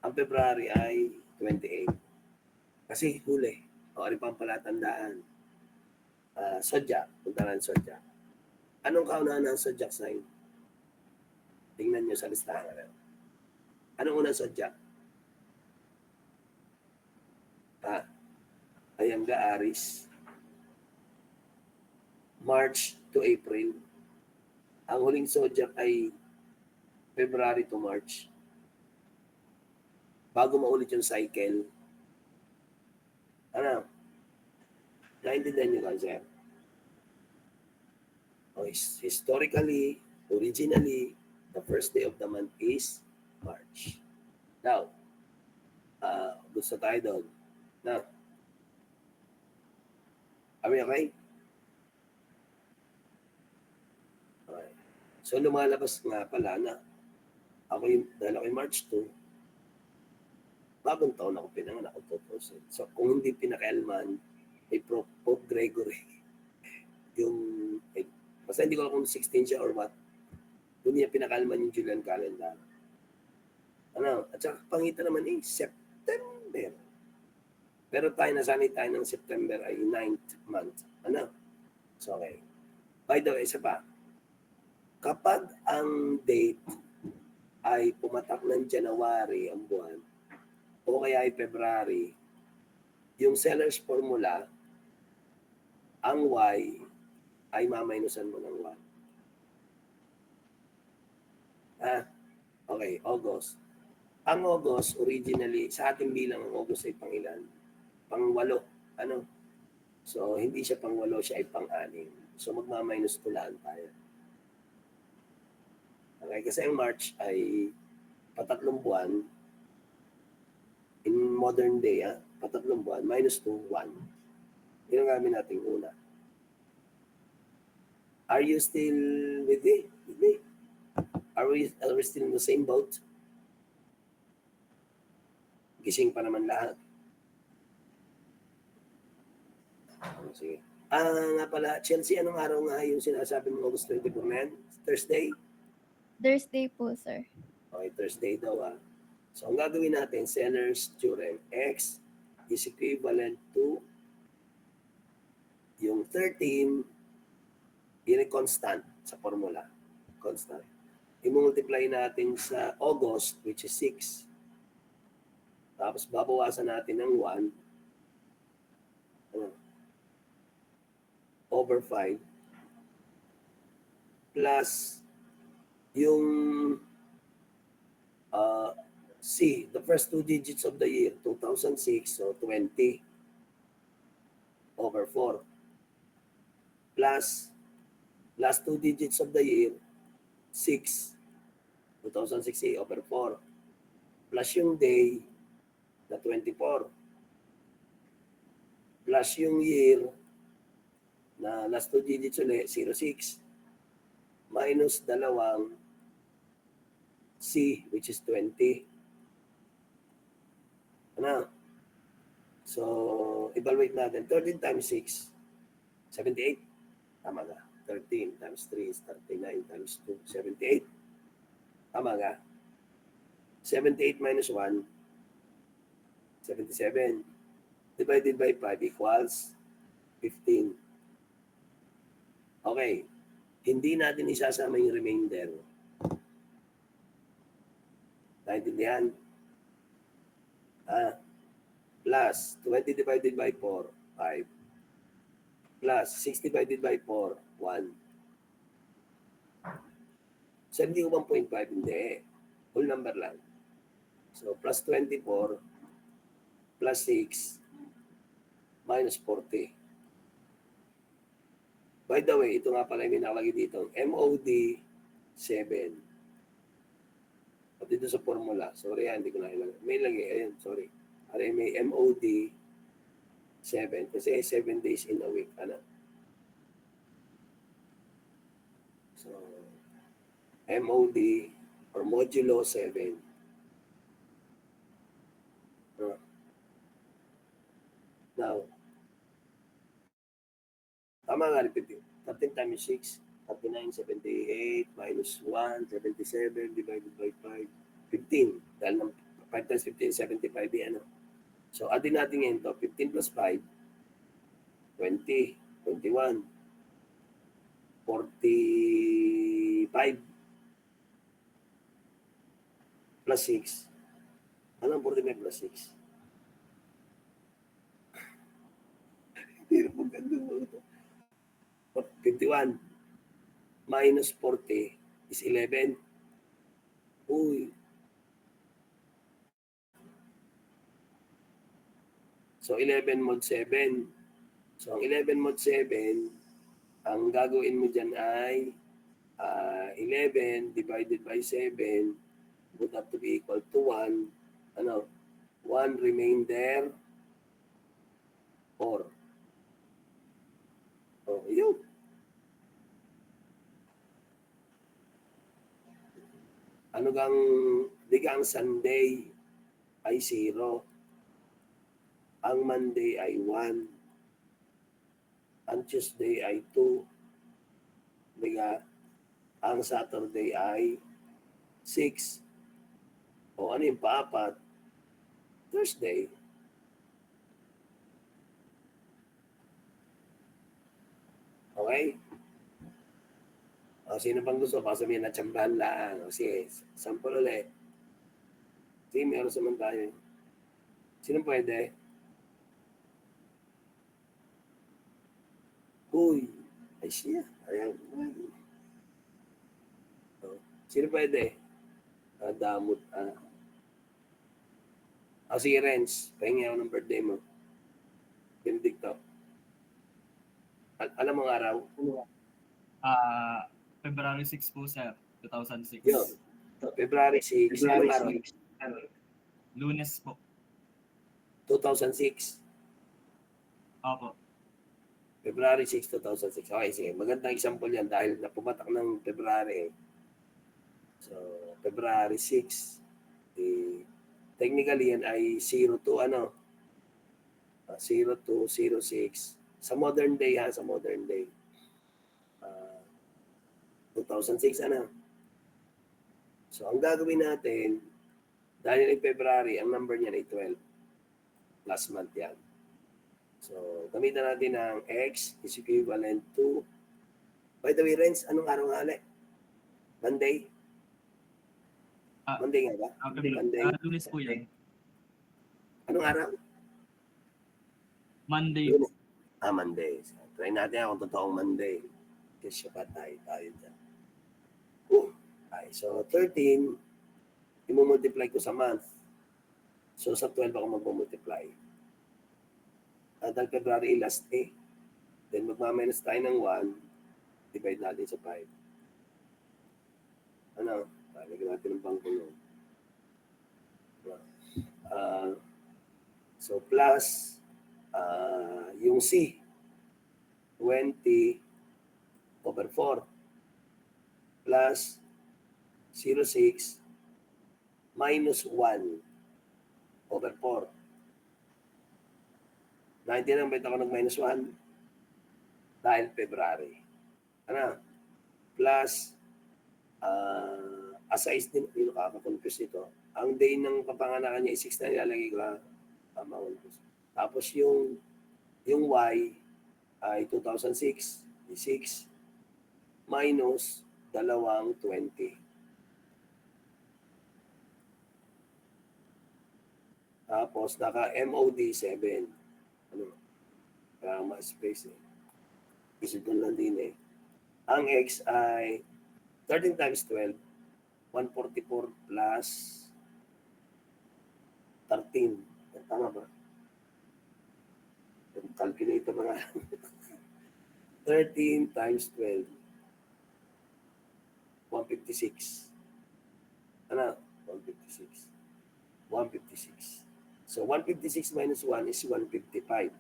Ang February ay 28. Kasi huli. O, ano pang palatandaan? Zodiac. Punta na Zodiac. Anong kaunahan ng Zodiac sign? Tingnan nyo sa listahan. Anong unang Zodiac? Ayangga, Aries. March to April. Ang huling Zodiac ay February to March. Bago maulit yung cycle. Naintindihan nyo ba, sir? Historically, originally, the first day of the month is March. Now, gusto tayo doon. Now, are we okay? Okay. So, lumalabas nga pala na dahil ako'y March 2, bagong taon ako pinanganak ako 2000. So, kung hindi pinakialman, ay Pope Gregory. Basta hindi ko alam kung 16 siya or what. Doon niya pinakalman yung Julian calendar. At saka pangitan naman September. Pero nasanay tayo ng September ay 9th month. So, okay. By the way, isa pa. Kapag ang date ay pumatak ng January ang buwan o kaya ay February, yung seller's formula, ang Y ay maminusan mo ng 1. Okay, August. Ang August, originally, sa ating bilang ang August ay pangilan? Pang-8. Ano? So, hindi siya pang-8, siya ay pang-6. So, magmaminus tulaan tayo. Okay, kasi ang March ay patatlong buwan. In modern day, patatlong buwan, -2, 1. Yun ang gagawin natin una. Are you still with me? Are we still in the same boat? Gising pa naman lahat. Sige. Nga pala, Chelsea, anong araw nga yung sinasabi mo August 24 na yan? Thursday? Thursday po, sir. Okay, Thursday daw So, ang gagawin natin, seller's theorem, X is equivalent to yung 13, yun ay constant sa formula. Constant. I-multiply natin sa August, which is 6. Tapos, babawasan natin ng 1 over 5 plus yung C, the first 2 digits of the year, 2006, so 20 over 4 plus last 2 digits of the year, 6, 2006 over 4 plus yung day na 24 plus yung year na last 2 digits ulit, 06 minus dalawang C, which is 20. Ano? So, evaluate natin. 13 times 6, 78. Tama ka. 13 times 3 is 39 times 2, 78. Tama ka. 78 minus 1, 77. Divided by 5 equals 15. Okay. Hindi natin isasama yung remainder. Naintindihan? Plus 20 divided by 4, 5. Plus 6 divided by 4, 1. 71.5, hindi. Whole number lang. So, plus 24, plus 6, minus 40. By the way, ito nga pala yung nakalagay dito. MOD 7. At dito sa formula. Sorry, hindi ko na ilagay. May lagay. Ayun, sorry. May MOD 7. Kasi 7 days in a week. Ano? So, MOD or modulo 7. Now, tama nga, 13 times 6, 39, 78, minus 1, 77, divided by 5, 15. Dahil ng 5 times 15, 75 yan. So, addin natin ngayon ito. 15 plus 5, 20, 21, 45, plus 6. Anong 45 plus 6? Hindi na maganda mo ito. 51 minus 40 is 11. Uy. So, 11 mod 7. So, ang 11 mod 7, ang gagawin mo dyan ay 11 divided by 7 would have to be equal to 1. Ano? 1 remainder 4. Oh, yun. Ano gang, di ang Sunday ay 0. Ang Monday ay 1. Ang Tuesday ay 2. Di ang Saturday ay 6. O ano yung paapat? Thursday. Okay? O, sino pang gusto? Baka sabihin na tsambahan lang. O, sige, sample ulit. Sige, meron naman tayo. Sino pwede? Uy, ay siya. Ayan. O, sino pwede? Damot. O, sige, Renz. Pahingi ako ng birthday mo. Benedicto. Alam mo ang araw? February 6 po, sir. 2006. Yun. February 6. Anong araw? Lunes po. 2006. Opo. February 6, 2006. Okay, sige. Magandang example yan dahil napumatak ng February. So, February 6. Technically, yan ay 02, 0206. Sa modern day, ha? Sa modern day. 2006, So, ang gagawin natin, dahil ay February, ang number niya ay 12. Last month yan. So, gamitan natin ng X is equivalent to, by the way, Renz, anong araw nga ulit? Monday? Monday nga ba? Monday. Lunes po yan. Anong araw? Monday. Lunes. Monday. So, try natin kung totoong Monday. Kasi pa tayo dyan. Okay, so 13, i-multiply ko sa month. So, sa 12 ako mag-multiply. Dahil February last day. Then magmaminus tayo ng 1, divide natin sa 5. Lagyan natin ng pangkulong. So plus yung C, 20 over 4 plus 06 minus 1 over 4. Naintindihan ba ako ng-minus 1? Dahil February. Plus, asize din, hindi nakaka-confuse ito. Ang day ng kapanganakan niya is 6 na nilalagay ko. Tapos yung Y ay 2006, 6 minus 220. Tapos naka-MOD 7. Kaya ma-space Isip ko lang din Ang X ay 13 times 12, 144 plus 13. Tama ba? Calculator mga 13 times 12, 156. 156. 156. So, 156 minus 1 is 155.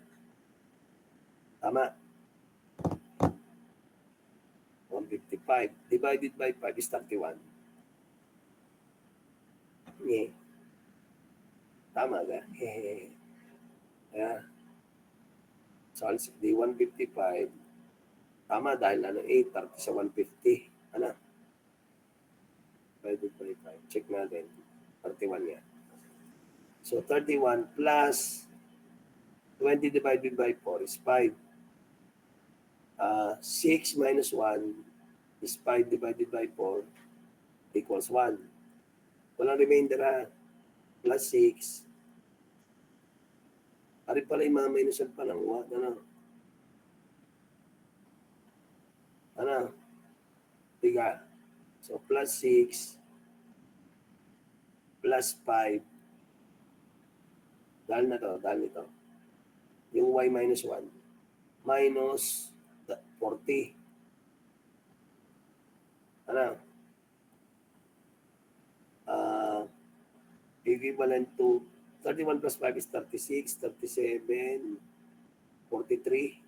Tama. 155 divided by 5 is 31. Tama ka? So, di 155. Tama dahil 8, 30 sa 150. Divided by 5. Check natin. 31 yan. So, 31 plus 20 divided by 4 is 5. 6 minus 1 is 5 divided by 4 equals 1. Walang remainder plus 6. Ari pala yung mga minusan pa ng 1. Tiga. So, plus 6 plus 5. Dahil nito. Yung Y minus 1 minus 40. Equivalent to 31 plus 5 is 36, 37, 43.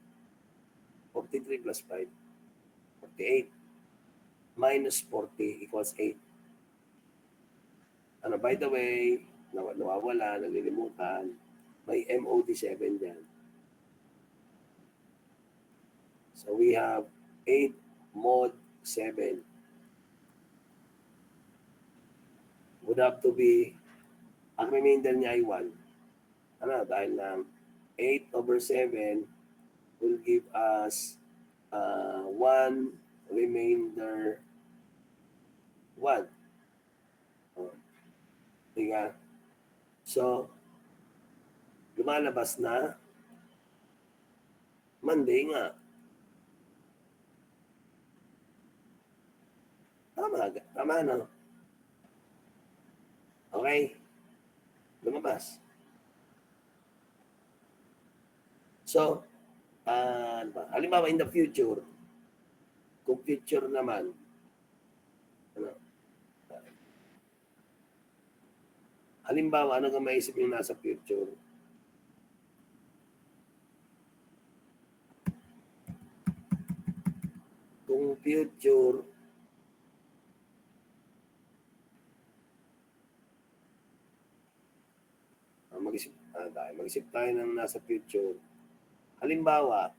43 plus 5, 48. Minus 40 equals 8. By the way, nawawala, nalilimutan, may MOD 7 dyan. So we have 8 mod 7. Would have to be, ang remainder niya ay 1. Dahil lang 8 over 7 will give us 1, remainder 1. Diga? So, lumalabas na Monday nga. Tama na. Okay? Lumabas. So, ano ba? Halimbawa, in the future, kung future naman, ano, halimbawa, ano ka maisip yung nasa future? Kung future, mag-isip tayo ng nasa future. Halimbawa,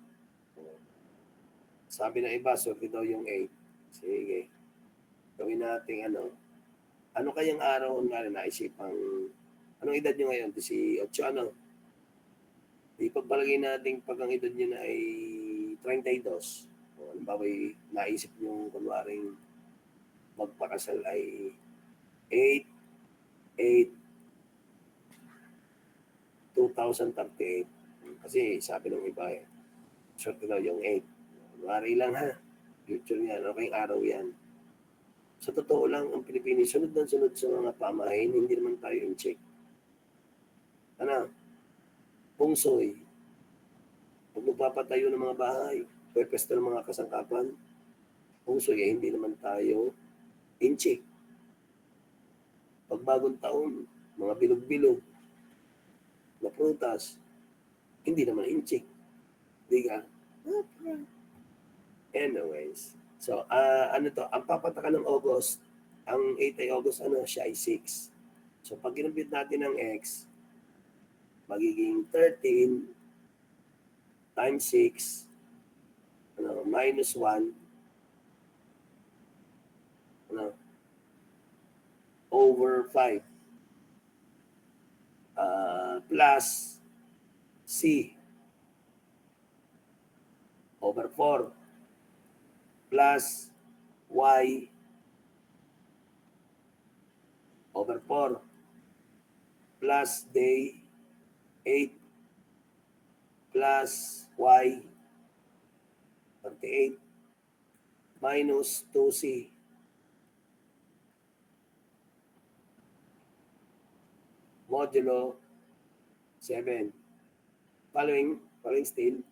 sabi ng iba, sorry daw yung 8. Sige. Gawin natin ano kayang araw nga na naisipang, anong edad nyo ngayon? 18, ano? Di pagpalagay natin pag ang edad nyo na ay 32. Halimbawa, naisip nyo kunwaring magpakasal ay 8, 2038. Kasi sabi ng iba short daw yung 8. Kunwari lang ha. Future yan. Okay, araw yan. Sa totoo lang, ang Pilipinas, sunod sa mga pamahain, hindi naman tayo in check. Pungsoy. Pag magpapatayo ng mga bahay, pwesto ng mga kasangkapan, pungsoy, hindi naman tayo in check. Pag bagong taon, mga bilog-bilog na prutas, hindi naman in check. Diga? Anyways, so, ang papataka ng August, ang 8 ay August, siya ay 6. So, pag ginumpit natin ng X, magiging 13 times 6, minus 1, over 5, plus C, over 4, plus Y, over 4, plus day 8, plus Y, 38, minus 2C. Modulo 7. Following still,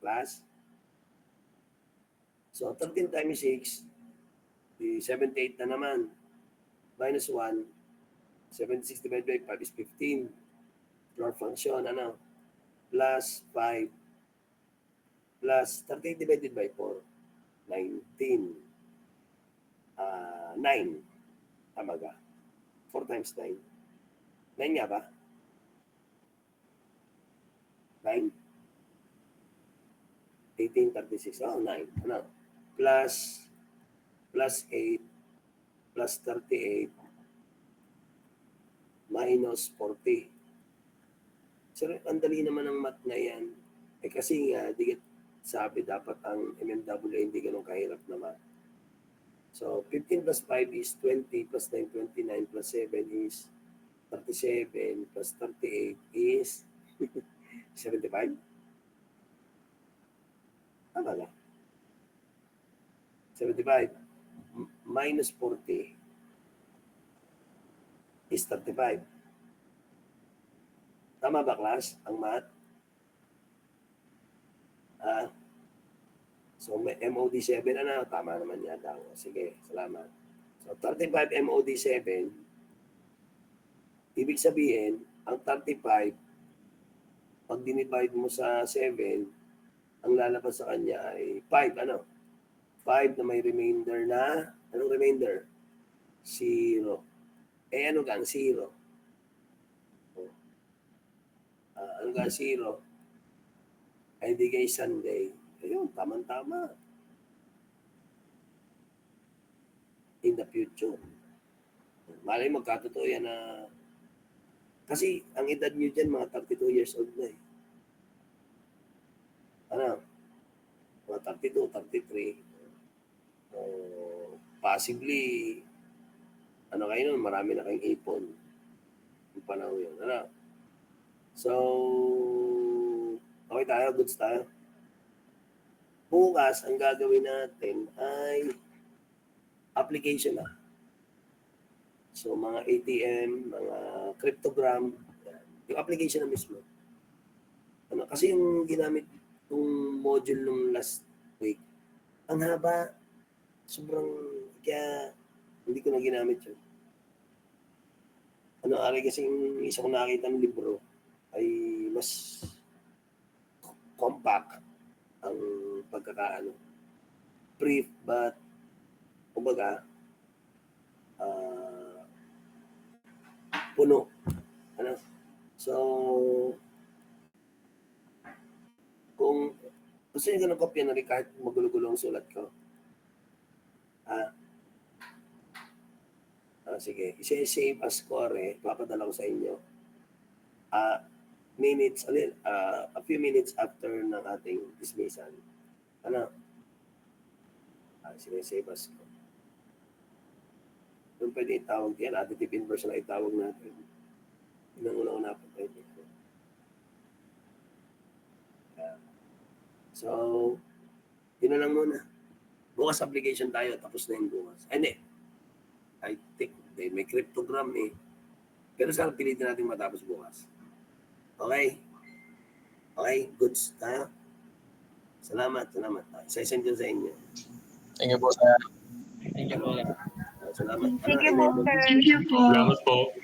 plus. So, 13 times 6, di 78 na naman. Minus 1, 76 divided by 5 is 15. Floor function, plus 5, plus 38 divided by 4, 19. 9. Tama ka? 4 times 9. 9 nga ba? 9? 18, 36. 9. Plus 8, plus 38, minus 40. So, ang dali naman ng math na yan. Kasi nga, sabi dapat ang MMW hindi ganun kahirap na math. So, 15 plus 5 is 20, plus 9, 29, plus 7 is 37, plus 38 is 75. Tama na. 75 minus 40 is 35. Tama ba, class? Ang math? So, may MOD 7, tama naman yata. Sige, salamat. So, 35 MOD 7, ibig sabihin, ang 35, pag dinivide mo sa 7, ang lalabas sa kanya ay 5, 5 na may remainder na, anong remainder? 0. Ano gang 0? Ano gang 0? Ay di kay Sunday. Ayun, tama-tama. In the future. Malay magkatotoo yan na kasi ang edad nyo dyan, mga 32 years old na eh. Mga 32, 33. Possibly, ano kayo nun, marami na kayong ipon. Yung panahon yun. Ano? So, okay tayo, goods tayo. Bukas, ang gagawin natin ay application na. So, mga ATM, mga cryptogram, yan. Yung application na mismo. Ano, kasi yung ginamit yung module nung last week, ang haba, sobrang, kaya hindi ko na ginamit yun. Ano, ari kasi yung isa ko nakita ng libro ay mas compact ang pagkakaano. Brief, but kumbaga, puno. Ano? So, kung gusto nyo ganun kopya na rin kahit magulo-gulo ang sulat ko, sige, isi-save as score, papadala ko sa inyo. A few minutes after ng ating dismissal. Ano? Sine-save as score. Doon pwede itawag yan, additive inverse na itawag natin. Yun ang una-una po pwede. So, yun na lang muna. Bukas application tayo, tapos na yung bukas. Hindi. I think, may cryptogram Pero sana pilitin natin matapos bukas. Okay? Okay, goods tayo. Salamat. Isa-send ko sa inyo. Thank you po, sir. Thank you po. Salamat. Thank you po, sir. Salamat po.